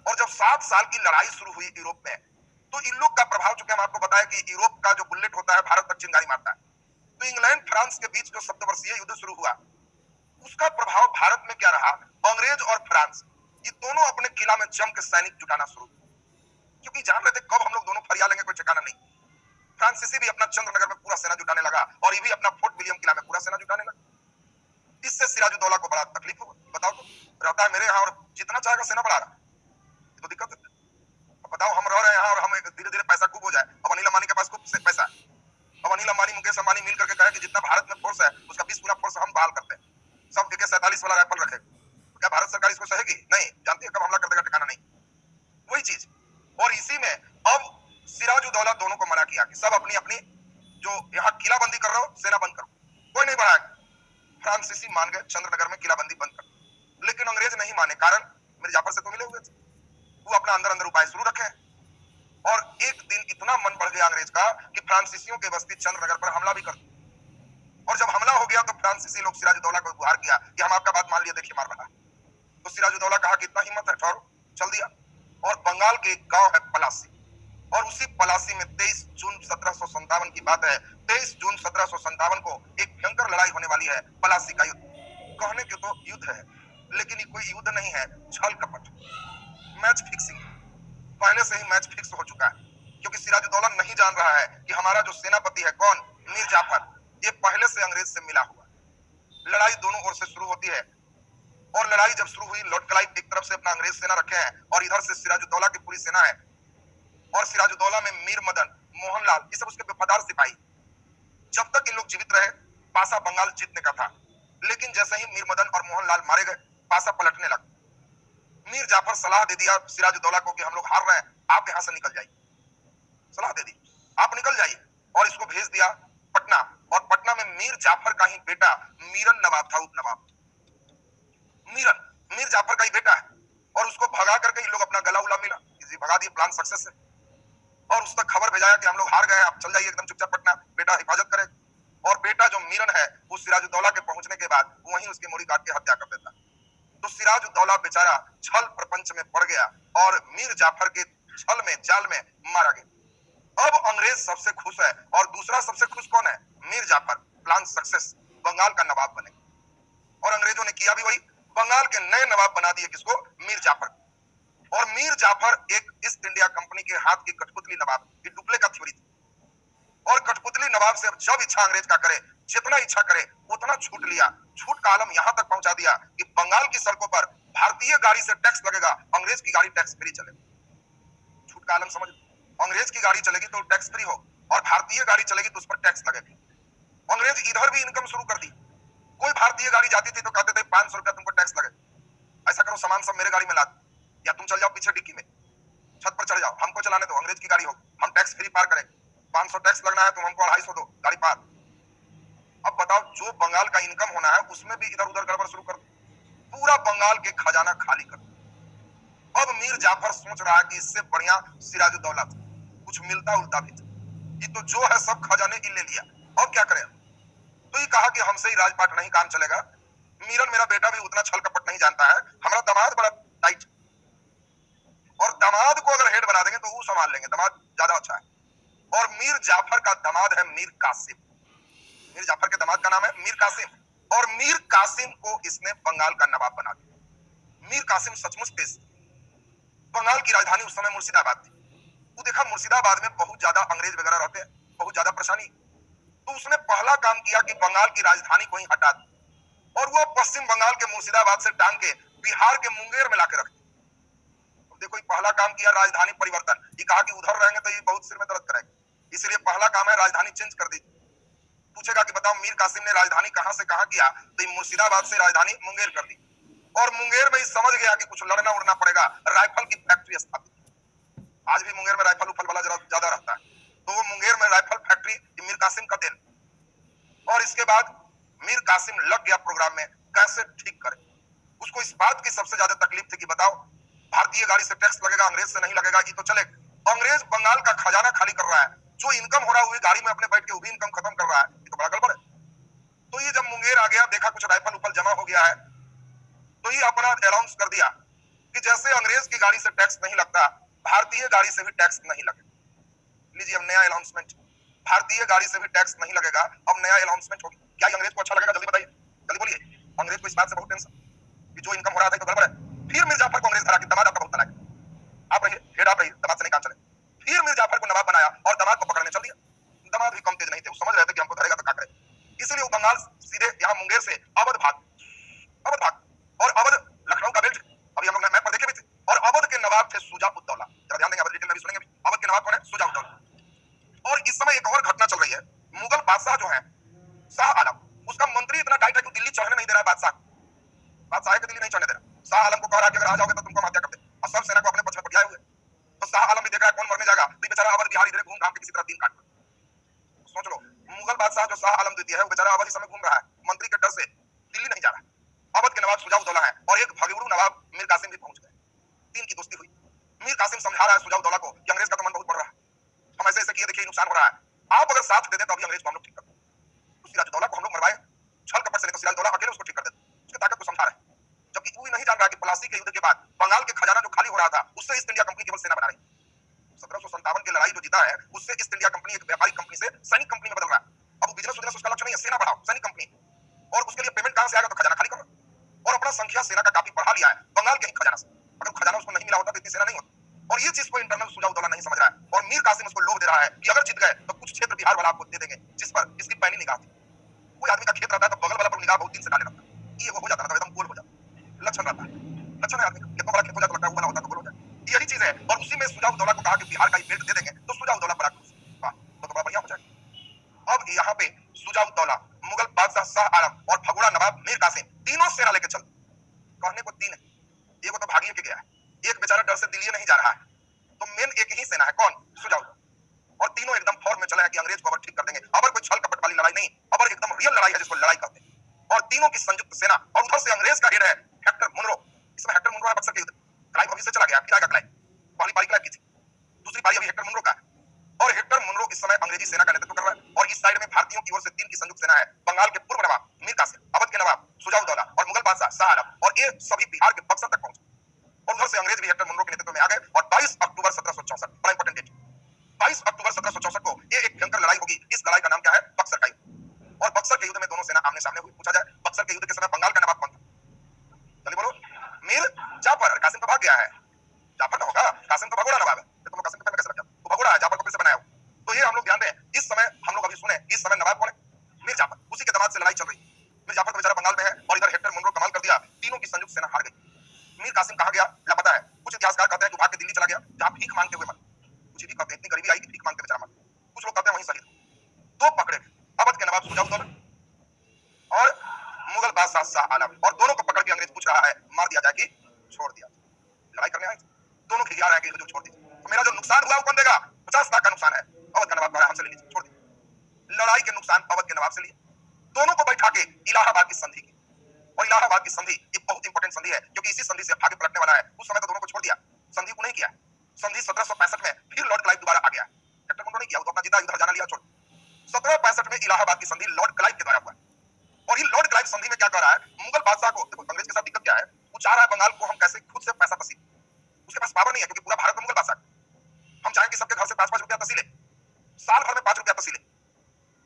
और जब 7 साल की लड़ाई शुरू हुई यूरोप में, तो इन लोग का प्रभाव, चूंकि हम आपको बताया कि यूरोप का जो बुलेट होता है भारत तक चिंगारी मारता है, तो इंग्लैंड फ्रांस के बीच जो 7 वर्षीय युद्ध शुरू हुआ, उसका प्रभाव भारत में क्या रहा। अंग्रेज और फ्रांस ये दोनों अपने किला में जम के सैनिक जुटाना शुरू, क्योंकि जान रहे थे कब हम लोग दोनों फरिया लेंगे, कोई ठिकाना नहीं। फ्रांसीसी भी अपना चंद्रनगर में पूरा सेना जुटाने लगा, और ये भी अपना फोर्ट विलियम किला में पूरा सेना जुटाने लगा। इससे सिराजुद्दौला को बड़ा तकलीफ हुआ। बताओ तो, रहता है मेरे यहाँ और जितना चाहेगा सेना बढ़ा रहा, तो दिक्कत है। बताओ, हम रह रहे हैं यहाँ और हम धीरे धीरे पैसा खूब हो जाए। अब अनिल अंबानी के पास खूब पैसा है। अब अनिल अंबानी, मुकेश अंबानी मिल करके कहे कि जितना भारत में फोर्स है उसका 20 गुना फोर्स हम बहाल करते हैं, सब AK-47 वाला राइफल रखे, तो क्या भारत सरकार इसको सहेगी? नहीं, जानती है कब हमला कर देगा, ठिकाना नहीं। वही चीज। और इसी में अब सिराजुद्दौला दोनों को मना किया कि सब अपनी अपनी जो यहाँ किलाबंदी कर रहे हो, सेना बंद करो, कोई नहीं बढ़ाएगा। फ्रांसीसी मान गए, चंद्रनगर में किलाबंदी बंद कर। लेकिन अंग्रेज नहीं माने, कारण मिर्जाफर से तो मिले हुए थे, वो अपना अंदर अंदर उपाय शुरू रखे। और एक दिन इतना मन बढ़ गया अंग्रेज का कि फ्रांसीसियों के बस्ती चंद्रनगर पर हमला भी कर दिया। और जब हमला हो गया तो फ्रांसीसी लोग सिराजुद्दौला को गुहार किया कि हम आपका बात मान लिया, देखिए मार रहा। तो सिराजुद्दौला कहा कि इतना हिम्मत है, ठहरो, चल दिया। और बंगाल के एक गांव है पलासी, और उसी पलासी में 23 जून 1757 की बात है, 23 जून 1757 को एक भयंकर लड़ाई होने वाली है, पलासी का युद्ध। कहने के तो युद्ध है, लेकिन ये कोई युद्ध नहीं है, छल कपट, मैच फिक्सिंग। पहले से ही मैच फिक्स हो चुका है, क्योंकि सिराजुद्दौला नहीं जान रहा है कि हमारा जो सेनापति है कौन, मीर जाफर, ये पहले से अंग्रेज से मिला हुआ। लड़ाई दोनों ओर से शुरू होती है, और लड़ाई जब शुरू हुई, लॉर्ड क्लाइव एक तरफ से अपना अंग्रेज सेना रखे हैं, और इधर से सिराजुद्दौला की पूरी सेना है। और सिराजुद्दौला में मीर मदन, मोहनलाल, ये सब उसके वफादार सिपाही। जब तक इन लोग जीवित रहे, पासा बंगाल जीतने का था। लेकिन जैसे ही मीर मदन और मोहनलाल मारे गए, पासा पलटने लगा। मीर जाफर सलाह दे दिया सिराजुद्दौला को कि हम लोग हार रहे हैं, आप यहां से निकल जाइए। सलाह दे दी, आप निकल जाइए, और इसको भेज दिया पटना। और पटना में मीर जाफर का ही बेटा मीरन नवाब था, उप नवाब मीरन, मीर जाफर का ही बेटा है। और उसको भगा करके इन लोग अपना गला उला मिला, भगा दिए, प्लान सक्सेस है। और उस तक खबर भेजाया कि हम लोग हार गए, आप चल जाइए एकदम चुपचाप पटना, बेटा हिफाजत करे। और बेटा जो मीरन है, वो सिराजुद्दौला के पहुंचने के बाद वहीं उसकी मुड़ी काट के हत्या कर देता। तो सिराजुद्दौला बेचारा छल प्रपंच में पड़ गया, और मीर जाफर के छल में, जाल में मारा गया। अब अंग्रेज सबसे खुश है, और दूसरा सबसे खुश कौन है? मीर जाफर। प्लान सक्सेस, बंगाल का नवाब बने। और अंग्रेजों ने किया भी वही, बंगाल के नए नवाब बना दिए, किसको? मीर जाफर। और मीर जाफर एक ईस्ट इंडिया कंपनी के हाथ की कठपुतली नवाब की डुप्ले का थ्योरी थी। और कठपुतली नवाब से जब इच्छा अंग्रेज का करे, जितना इच्छा करे उतना छूट लिया। छूट का आलम यहां तक पहुंचा दिया कि बंगाल की सड़कों पर भारतीय गाड़ी से टैक्स लगेगा, अंग्रेज की गाड़ी टैक्स फ्री चलेगी। छूट का आलम समझ, अंग्रेज की गाड़ी चलेगी तो टैक्स फ्री हो और भारतीय गाड़ी चलेगी तो उस पर टैक्स लगेगा। अंग्रेज इधर भी इनकम शुरू कर दी। कोई भारतीय गाड़ी जाती थी तो कहते थे 500 रुपया तुमको टैक्स लगे, ऐसा करो सामान सब मेरे गाड़ी में ला दो, या तुम चल जाओ पीछे डिक्की में, छत पर चढ़ जाओ, हमको चलाने दो, अंग्रेज की गाड़ी हो, हम टैक्स फ्री पार करेंगे, 500 टैक्स लगना है तुम हमको 250 दो, गाड़ी पार। अब बताओ, जो बंगाल का इनकम होना है उसमें भी इधर उधर गड़बड़ शुरू कर दो, पूरा बंगाल के खजाना खाली कर दो। अब मीर जाफर सोच रहा है कि इससे बढ़िया सिराजुद्दौला कुछ मिलता उल्टा भी, ये तो जो है सब खजाने ही ले लिया, अब क्या करें। तो ये कहा कि हमसे ही राजपाट नहीं काम चलेगा, मीरन मेरा बेटा भी उतना छल कपट नहीं जानता है, हमारा दामाद बड़ा टाइट, और दामाद को अगर हेड बना देंगे तो वो संभाल लेंगे, दामाद ज्यादा अच्छा है। और मीर जाफर का दामाद है मीर कासिम, मीर जाफर के दामाद का नाम है मीर कासिम, और मीर कासिम को इसने बंगाल का नवाब बना दिया। मीर कासिम सचमुच तेज। बंगाल की राजधानी उस समय मुर्शिदाबाद थी। वो देखा मुर्शिदाबाद में बहुत ज्यादा अंग्रेज वगैरह रहते हैं, बहुत ज्यादा परेशानी, तो उसने पहला काम किया कि बंगाल की राजधानी को ही हटा दी और वो पश्चिम बंगाल के मुर्शिदाबाद से टांग के बिहार के मुंगेर में लाके रख दी। तो देखो, पहला काम किया राजधानी परिवर्तन। ये कहा कि उधर रहेंगे तो ये बहुत सिर में दर्द करेगा, इसलिए पहला काम है राजधानी चेंज कर दी। पूछेगा कि बताओ मीर कासिम ने राजधानी कहां से कहां किया, तो मुर्शिदाबाद से राजधानी मुंगेर कर दी, और मुंगेर में समझ गया कि कुछ लड़ना उड़ना पड़ेगा, राइफल की फैक्ट्री स्थापित की। आज भी मुंगेर में राइफल उफल वाला ज्यादा रहता है, तो वो मुंगेर में राइफल फैक्ट्री मीर कासिम का देन। और इसके बाद मीर कासिम लग गया प्रोग्राम में कैसे ठीक करे। उसको इस बात की सबसे ज्यादा तकलीफ थी कि बताओ, भारतीय गाड़ी से टैक्स लगेगा, अंग्रेज से नहीं लगेगा, ये तो चलेगा। अंग्रेज बंगाल का खजाना खाली कर रहा है, जो इनकम हो रहा है गाड़ी में अपने बैठ के वो भी इनकम खत्म कर रहा है, ये तो बड़ा गड़बड़ है। तो ये जब मुंगेर आ गया, देखा कुछ राइफल उफल जमा हो गया है, तो ये अपना अनाउंस कर दिया कि जैसे अंग्रेज की गाड़ी से टैक्स नहीं लगता, भारतीय गाड़ी से भी टैक्स नहीं लगेगा। लीजिए अब नया अनाउंसमेंट, भारतीय गाड़ी से भी टैक्स नहीं लगेगा, अब नया अनाउंसमेंट होगी। क्या अंग्रेज को अच्छा लगेगा? जल्दी बताइए, जल्दी बोलिए। अंग्रेज को इस बात से बहुत टेंशन कि जो इनकम हो रहा था तो गड़बड़ है। फिर मीर जाफर को अंग्रेज धरा कि दामाद आपका बहुत तलाक, आप रहिए हेड, आप रहिए, दामाद से नहीं काम चले। फिर मीर जाफर को नवाब बनाया और दामाद को पकड़ने चल दिया। दामाद भी कम तेज नहीं थे, वो समझ रहे थे कि हमको धरेगा तो क्या करे, इसलिए वो बंगाल सीधे यहाँ मुंगेर से अवध भाग, अवध भाग, और अवध लखनऊ का बेल्ट, अभी हम लोग मैप पर देखे भी थे। और अवध के नवाब थे सुजा-उद-दौला, जरा ध्यान देंगे, डिटेल में भी सुनेंगे। अवध के नवाब कौन है? सुजा-उद-दौला। और इस समय एक और घटना चल रही है, मुगल बादशाह जो है शाह आलम, उसका मंत्री इतना टाइट है कि दिल्ली चढ़ने नहीं दे रहा है। बादशाह के दिल्ली नहीं चढ़ने दे रहा। शाह आलम को कह रहा है कि अगर आ जाओगे तो तुमको हत्या कर दे, और सब सेना को अपने पक्ष में पटियाए हुए। तो शाह आलम भी देख रहा है कौन मरने जाएगा, तो बेचारा अवध बिहार इधर घूम घाम के किसी तरह दिन काट। सोच लो, मुगल बादशाह जो शाह आलम द्वितीय है, वो बेचारा अवध इस समय घूम रहा है, मंत्री के डर से दिल्ली नहीं जा रहा। अवध के नवाब सुजा-उद-दौला है और एक भगेड़ू नवाब मीर कासिम भी पहुंच गए। तीन की दोस्ती हुई। मीर कासिम समझा रहा है सुजा-उद-दौला को कि अंग्रेज का तो मन बहुत बढ़ रहा है, हम ऐसे ऐसे किए, देखिए नुकसान हो रहा है, आप अगर साथ दे दें तो अभी अंग्रेज को हम लोग ठीक कर दें। तो सिराजुद्दौला को हम लोग मरवाए, छल कपट से लेकर सिराजुद्दौला अकेले उसको ठीक कर देते, उसकी ताकत को समझा रहे। जबकि वो नहीं जान रहा कि प्लासी के युद्ध के बाद बंगाल के खजाना जो खाली हो रहा था, उससे ईस्ट इंडिया कंपनी केवल सेना बना रही। 1757 की लड़ाई जो जीता है, उससे ईस्ट इंडिया कंपनी एक व्यापारिक कंपनी से सैनिक कंपनी में बदल रहा है। अब बिजनेस उसका लक्ष्य नहीं है, सेना बढ़ाओ, सैनिक कंपनी, और उसके लिए पेमेंट कहां से आएगा? तो खजाना खाली करो, और अपना संख्या सेना का काफी बढ़ा लिया है बंगाल के ही खजाना से। अगर खजाना उसको नहीं मिला होता तो इतनी सेना नहीं होती। और ये चीज को इंटरनल सुजा-उद-दौला नहीं समझ रहा है, और मीर कासिम उसको लोभ दे रहा है कि अगर जीत गए तो कुछ क्षेत्र बिहार वाला आपको दे देंगे, जिस पर इसकी पैनी निगाह थी। कोई आदमी का खेत रहता है तो बगल वाला पर निगाह बहुत दिन से डाले रहता है, ये हो जाता है तो एकदम गोल हो जाता है, लक्षण रहता है, लक्षण है आदमी का। कितना बड़ा खेत हो जाता है, वो बना होता है तो गोल हो जाता है, यही चीज है। और उसी में सुजा-उद-दौला को कहा कि बिहार का बेल्ट दे देंगे तो सुजा-उद-दौला बड़ा खुश, वाह तो बड़ा बढ़िया हो जाएगा। अब यहाँ पे सुजा-उद-दौला, मुगल बादशाह शाह आलम और भगोड़ा नवाब मीर कासिम तीनों सेना लेके चल। कहने को तीन है, एक तो भागिए के गया है, एक बेचारा डर से दिल्ली नहीं जा रहा है, तो मेन एक ही सेना है, कौन? सुजा-उद-दौला। और तीनों एकदम फॉर्म में चले हैं कि अंग्रेज को अबर ठीक कर देंगे। अबर कोई छल कपट वाली लड़ाई नहीं, अबर एकदम रियल लड़ाई है जिसको लड़ाई कहते हैं। और तीनों की संयुक्त सेना, और उधर से अंग्रेज का हेड है हेक्टर मुनरो। इसमें हेक्टर मुनरो है बक्सर के युद्ध, क्लाइव अभी से चला गया, फिर आएगा क्लाइव, पहली पारी क्लाइव की थी, दूसरी पारी अभी हेक्टर मुनरो का है। और हेक्टर मुनरो इस समय अंग्रेजी सेना का नेतृत्व कर रहा है। और इस साइड में भारतीयों की ओर से तीन की संयुक्त सेना है, बंगाल के पूर्व नवाब मीर कासिम, अवध के नवाब सुजा-उद-दौला और मुगल बादशाह शाह आलम, और ये सभी बिहार के बक्सर तक पहुंचे। और उधर से अंग्रेज भी हेक्टर मुनरो के नेतृत्व में आ गए। और 22 अक्टूबर 1764, बड़ा इंपॉर्टेंट डेट, 22 अक्टूबर 1764 को ये एक भयंकर लड़ाई होगी। इस लड़ाई का नाम क्या है? बक्सर का युद्ध। और बक्सर के युद्ध में दोनों सेना आमने सामने हुई। पूछा जाए बक्सर के युद्ध के समय बंगाल का नवाब कौन था? जल्दी बोलो। मीर जाफर। कासिम तो भाग गया है, कासिम तो भगोड़ा नवाब है, तो तुम कासिम के पैर में कैसे लग गया? वो भगोड़ा है, जाफर को फिर से बनाया हो। तो ये हम लोग ध्यान दें, इस समय हम लोग अभी सुने, इस समय नवाब कौन है? मीर जाफर, उसी के दामाद से लड़ाई चल रही है। मीर जाफर तो बेचारा बंगाल में है और इधर हेक्टर मुनरो कमाल कर दिया, तीनों की संयुक्त सेना हार गई। मीर कासिम कहाँ गया लापता है। कुछ इतिहासकार कहते हैं कि भाग के दिल्ली चला गया, जहां भीख मांगते हुए मरा। कुछ भी कहते हैं इतनी गरीबी आई कि भीख मांगते बेचारा मरा। कुछ लोग कहते हैं वहीं शहीद हो। दो पकड़े गए, अवध के नवाब सुजाउद्दौला और मुगल बादशाह शाह आलम, और दोनों को पकड़ के अंग्रेज पूछ रहा है मार दिया जाए कि छोड़ दिया जाए। लड़ाई करने आए दोनों खिला रहे हैं कि हुजूर छोड़ दीजिए, तो मेरा जो नुकसान हुआ वो कौन देगा? 50 लाख का नुकसान है, अवध का नवाब कह रहा है हमसे ले लीजिए, छोड़ दीजिए। लड़ाई के नुकसान अवध के नवाब से लिए, दोनों को बैठा के इलाहाबाद की संधि की। और इलाहाबाद की संधि ये बहुत इंपॉर्टेंट संधि है, क्योंकि इसी संधि से आगे पलटने वाला है। उस समय तो दोनों को छोड़ दिया, संधि को नहीं किया। संधि 1765 में फिर लॉर्ड क्लाइव दोबारा आ गया, हेक्टर मुनरो नहीं किया, वो तो अपना जीता उधर जाना लिया छोड़। 1765 में इलाहाबाद की संधि लॉर्ड क्लाइव के द्वारा हुआ। और ये लॉर्ड क्लाइव संधि में क्या कर रहा है? मुगल बादशाह को, देखो अंग्रेज के साथ दिक्कत क्या है, वो चाह रहा है बंगाल को हम कैसे खुद से पैसा तसील। उसके पास पावर नहीं है, क्योंकि पूरा भारत में मुगल बादशाह। हम चाहें कि सबके घर से 5-5 रुपया तसीले, साल भर में 5 रुपया तसीले,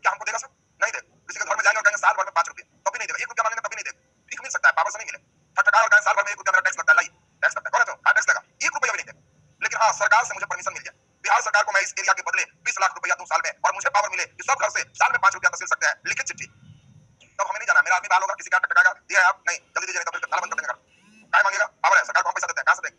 क्या हमको देगा? सब नहीं देगा। किसी के घर में जाएंगे और कहेंगे साल भर में 5 रुपया, तभी नहीं देगा। 1 रुपया मांगेंगे तभी नहीं देगा। भीख मिल सकता है, पावर से नहीं मिले। ठटठटा और कहें साल भर में 1 रुपया मेरा टैक्स लगता है, लाइए टैक्स लगता है, कौन है? हाँ टैक्स लगा, 1 रुपया भी नहीं देगा। लेकिन हाँ, सरकार से मुझे परमिशन मिल जाए, बिहार सरकार को मैं इस एरिया के बदले 20 लाख रुपया दूं साल में, और मुझे पावर मिले कि सब घर से साल में 5 रुपया तसील सकते हैं, लिखित चिट्ठी। तब हमें नहीं जाना, मेरा आदमी बाल होगा, किसी का टटकाएगा, दिया आप नहीं, जल्दी दीजिए, नहीं तो फिर ताला बंद कर देंगे। काय मांगेगा? पावर है, सरकार को हम पैसा देते हैं, कहां से देंगे?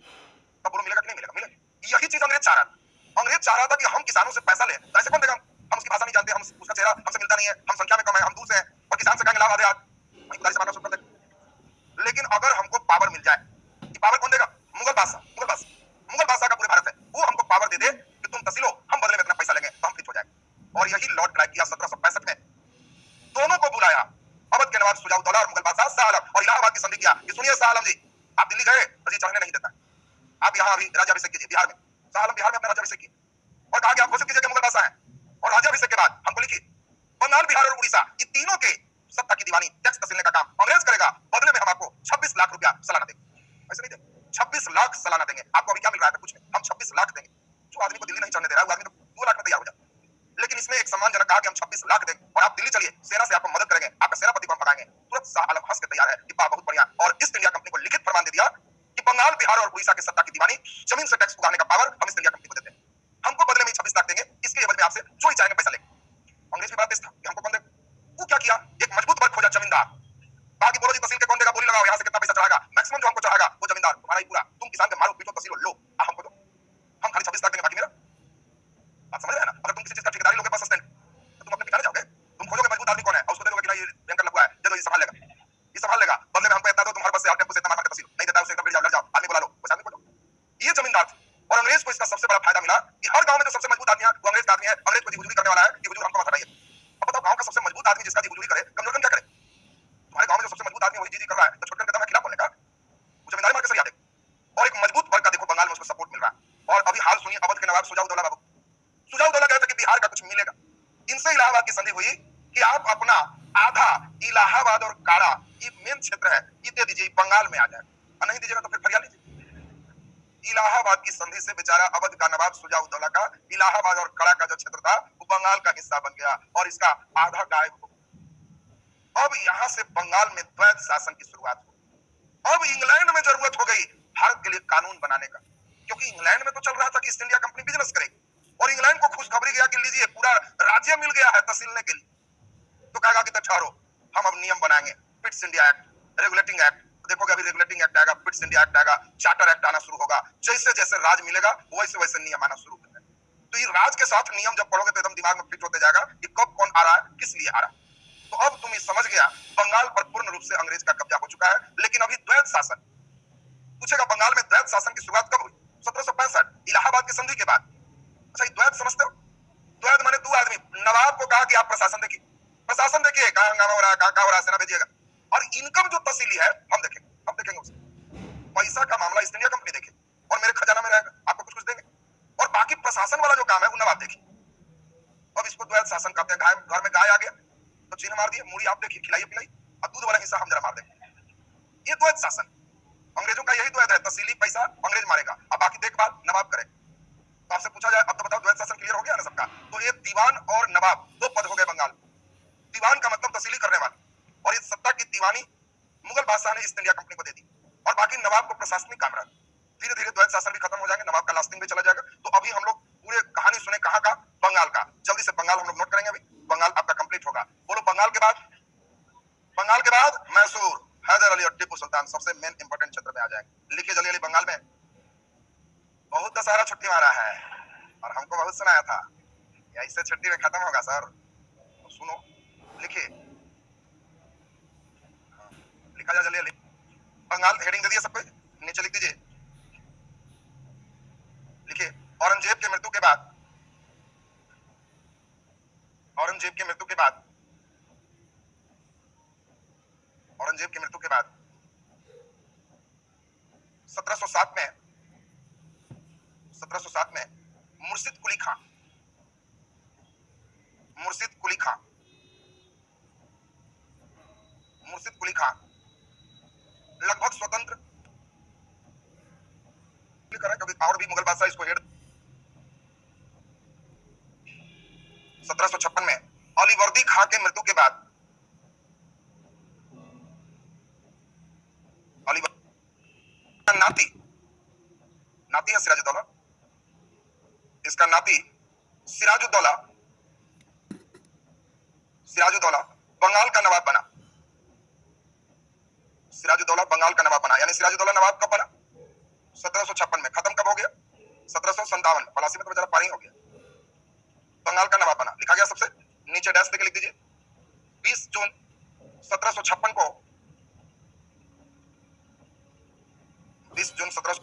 तब बोलो मिलेगा कि नहीं मिलेगा? मिलेगा। यही चीज अंग्रेज चाह रहा था। अंग्रेज चाह रहा था कि हम किसानों से पैसा ले, तो ऐसे कौन देगा? हम उसकी भाषा नहीं जानते, हम उसका चेहरा हमसे मिलता नहीं है, हम संख्या में कम है, हम दूर से हैं, और किसान से कहेंगे लाभ आधे हाथ, वहीं खुदाई से मारना शुरू कर देंगे। लेकिन अगर हमको पावर मिल जाए, ये पावर कौन देगा? मुगल बादशाह। मुगल बादशाह का पूरे भारत है, वो हमको पावर दे दे कि तुम तहसीलो, हम बदले में इतना पैसा लेंगे, तो हम फिट हो जाएंगे। और यही लॉर्ड क्लाइव किया 1765 में। दोनों को बुलाया, अवध के नवाब सुजाउद्दौला और मुगल बादशाह शाह आलम, और इलाहाबाद की संधि किया कि सुनिए शाह आलम जी, आप दिल्ली गए तो जी चढ़ने नहीं देता, आप यहाँ अभी राज्याभिषेक कीजिए बिहार में। शाह आलम बिहार में अपना राज्याभिषेक किए और कहा कि आप घोषित कीजिए कि मुगल बादशाह है। और राज्याभिषेक के बाद हमको लिखिए, बंगाल, बिहार और उड़ीसा, ये तीनों के सत्ता की दीवानी, टैक्स तसीलने का काम अंग्रेज करेगा, बदले में हम आपको 26 लाख रुपया सालाना देंगे। ऐसे नहीं देंगे, 26 लाख सालाना देंगे। आपको अभी क्या मिल रहा है? कुछ नहीं, हम 26 लाख देंगे। जो आदमी को दिल्ली नहीं चढ़ने दे रहा है, वो आदमी तो 2 लाख में तैयार हो जाता है। लेकिन इसमें एक सम्मानजनक कहा कि हम 26 लाख देंगे और आप दिल्ली चलिए, सेना से आपको मदद करेंगे, आपका सेनापति को हम पकाएंगे। तुरंत शाह आलम हंस के तैयार है कि वाह बहुत बढ़िया, और ईस्ट इंडिया कंपनी को लिखित फरमान दे दिया कि बंगाल, बिहार और उड़ीसा की सत्ता की दीवानी, जमीन से टैक्स उगाने का पावर हम ईस्ट इंडिया कंपनी को देते हैं। हमको बदले में 26 लाख देंगे, इसके एवज में आपसे जो ही चाहेंगे पैसा लेंगे। अंग्रेज भी बड़ा तेज था कि हमको कौन देगा? वो क्या किया, एक मजबूत वर्ग खोजा, जमींदार। बाकी बोलो जी तहसील के कौन देगा, बोली लगाओ, यहाँ से कितना पैसा चढ़ाएगा, मैक्सिमम जो हमको चढ़ाएगा वो जमींदार, तुम्हारा ही पूरा, तुम किसान के मारो पीटो तहसीलो लो, हमको दो, हम खाली 26 लाख देंगे, बाकी मेरा। बात समझ रहे हैं ना? अगर तुम किसी चीज का ठेकेदारी लोगे बस स्टैंड, तो तुम अपने ठिकाने जाओगे, तुम खोजोगे मजबूत आदमी कौन है और उसको दे दोगे कि ना ये बैंकर लगा है, दे दो, ये संभाल लेगा, ये संभाल लेगा, बदले में हमको इतना दो, तुम्हारे बस से टेम्पो से इतना मार के तहसील नहीं देता है, उसे एकदम लड़ जाओ, आदमी बुला लो, उस आदमी को दो। ये जमींदार थे। और अंग्रेज को इसका सबसे बड़ा फायदा मिला कि हर गांव में जो सबसे मजबूत आदमी है वो अंग्रेज का आदमी है। अंग्रेज को जी हुजूरी करने वाला है कि हुजूर हमको मत हटाइए। अब बताओ, गांव का सबसे मजबूत आदमी जिसका जी हुजूरी करे, कमजोर क्या करे? तुम्हारे गांव में जो सबसे मजबूत आदमी वही जी कर रहा है, तो छोटकन कदम है खिलाफ बोलने का, वो जमींदारी मार के सरिया दे। और एक मजबूत वर्ग का देखो बंगाल में उसको सपोर्ट मिल रहा है। और अभी हाल सुनिए अवध के नवाब सुजाउद्दौला बाबू। सुजाउद्दौला कहते कि बिहार का कुछ मिलेगा। इनसे इलाहाबाद की संधि हुई कि आप अपना आधा इलाहाबाद और काड़ा, ये मेन क्षेत्र है, ये दे दीजिए, बंगाल में आ जाए, और नहीं दीजिएगा तो फिर फरियाद लीजिए। इलाहाबाद की संधि से बेचारा अवध का नवाब सुजाउद्दौला का इलाहाबाद और कड़ा का जो क्षेत्र था वो बंगाल का हिस्सा बन गया और इसका आधा गायब हो गया। अब यहां से बंगाल में द्वैत शासन की शुरुआत हुई। अब इंग्लैंड में जरूरत हो गई भारत के लिए कानून बनाने का, क्योंकि इंग्लैंड में तो चल रहा था कि ईस्ट इंडिया कंपनी बिजनेस करेगी, और इंग्लैंड को खुशखबरी गया कि लीजिए पूरा राज्य मिल गया है तहसीलने के लिए। तो कहेगा कि ठहरो, हम अब नियम बनाएंगे, Pitt's India act, regulating act. देखोगे अभी रेगुलेटिंग एक्ट आएगा, पिट्स इंडिया एक्ट आएगा, चार्टर एक्ट आना शुरू होगा। जैसे जैसे राज मिलेगा वैसे वैसे नियम आना शुरू होगा। तो ये राज के साथ नियम जब पढ़ोगे तो एकदम दिमाग में फिट होते जाएगा कि कब कौन आ रहा है, किस लिए आ रहा है। तो अब तुम ये समझ गया, बंगाल पर पूर्ण रूप से अंग्रेज का कब्जा हो चुका है। लेकिन अभी द्वैत शासन, पूछेगा बंगाल में द्वैत शासन की शुरुआत कब हुई? 1765 इलाहाबाद की संधि के बाद। अच्छा, ये द्वैत समझते हो? द्वैत माने दो आदमी, नवाब को कहा कि आप प्रशासन देखिए, प्रशासन देखिए, कहां हंगामा हो रहा है, कहां हो रहा है, सेना भेजिएगा। और इनकम जो तहसीली है हम देखेंगे, हम देखेंगे उसे। पैसा का मामला ईस्ट इंडिया कंपनी देखे और मेरे खजाना में रहेगा, आपको कुछ कुछ देंगे। और बाकी प्रशासन वाला जो काम है वो नवाब देखिए। अब इसको द्वैत शासन कहते हैं। घर में गाय आ गया तो चिन्ह मार दिए, मूड़ी आप देखिए, खिलाइए पिलाइए, और दूध वाला हिस्सा हम जरा मार देंगे। ये द्वैत शासन, अंग्रेजों का यही द्वैत है, तहसीली पैसा अंग्रेज मारेगा, अब बाकी देखभाल नवाब करे। तो आपसे पूछा जाए अब तो बताओ द्वैत शासन क्लियर हो गया ना सबका? तो एक दीवान और नवाब, दो पद हो गए बंगाल। दीवान का मतलब तहसीली करने वाला, और इस सत्ता की दीवानी मुगल बादशाह ने ईस्ट इंडिया कंपनी को दे दी, और बाकी नवाब को प्रशासनिक काम रहा। धीरे धीरे द्वैत शासन भी खत्म हो जाएंगे, नवाब का लास्टिंग भी चला जाएगा। तो अभी हम लोग पूरे कहानी सुने कहाँ का, बंगाल का। जल्दी से बंगाल हम लोग नोट करेंगे, अभी बंगाल आपका कंप्लीट होगा। बोलो बंगाल के बाद, बंगाल के बाद मैसूर, हैदर अली और टीपू सुल्तान सबसे मेन इंपॉर्टेंट क्षेत्र में आ जाएंगे। लिखिए जल्दी जल्दी, बंगाल में बहुत दशहरा छुट्टी मारा है और हमको बहुत सुनाया था, ऐसे छुट्टी में खत्म होगा सर। तो सुनो, लिखिए, लिखा जाए जल्दी जल्दी। बंगाल हेडिंग दे दिया सबको, नीचे लिख दीजिए। लिखिए, औरंगजेब के मृत्यु के बाद, औरंगजेब के मृत्यु के बाद, औरंगजेब की मृत्यु के बाद 1707 में, 1707 में मुर्शिद कुली खां, मुर्शिद कुली खां, मुर्शिद कुली खां लगभग स्वतंत्र करा, क्योंकि और भी मुगल बादशाह इसको हेड। 1756 में अलीवर्दी खां के मृत्यु के बाद, अलीवर्दी नाती, नाती है सिराजुद्दौला, इसका नाती सिराजुद्दौला, सिराजुद्दौला बंगाल का नवाब बना। सिराजुद्दौला बंगाल का नवाब बना, यानी सिराजुद्दौला नवाब कब बना? 1756 में। खत्म कब हो गया? 1757। पलासी में तो बेचारा पानी हो गया। बंगाल का नवाब बना, लिखा गया सबसे नीचे डैश देके लिख दीजिए। 20 जून 1756 को, 20 जून 17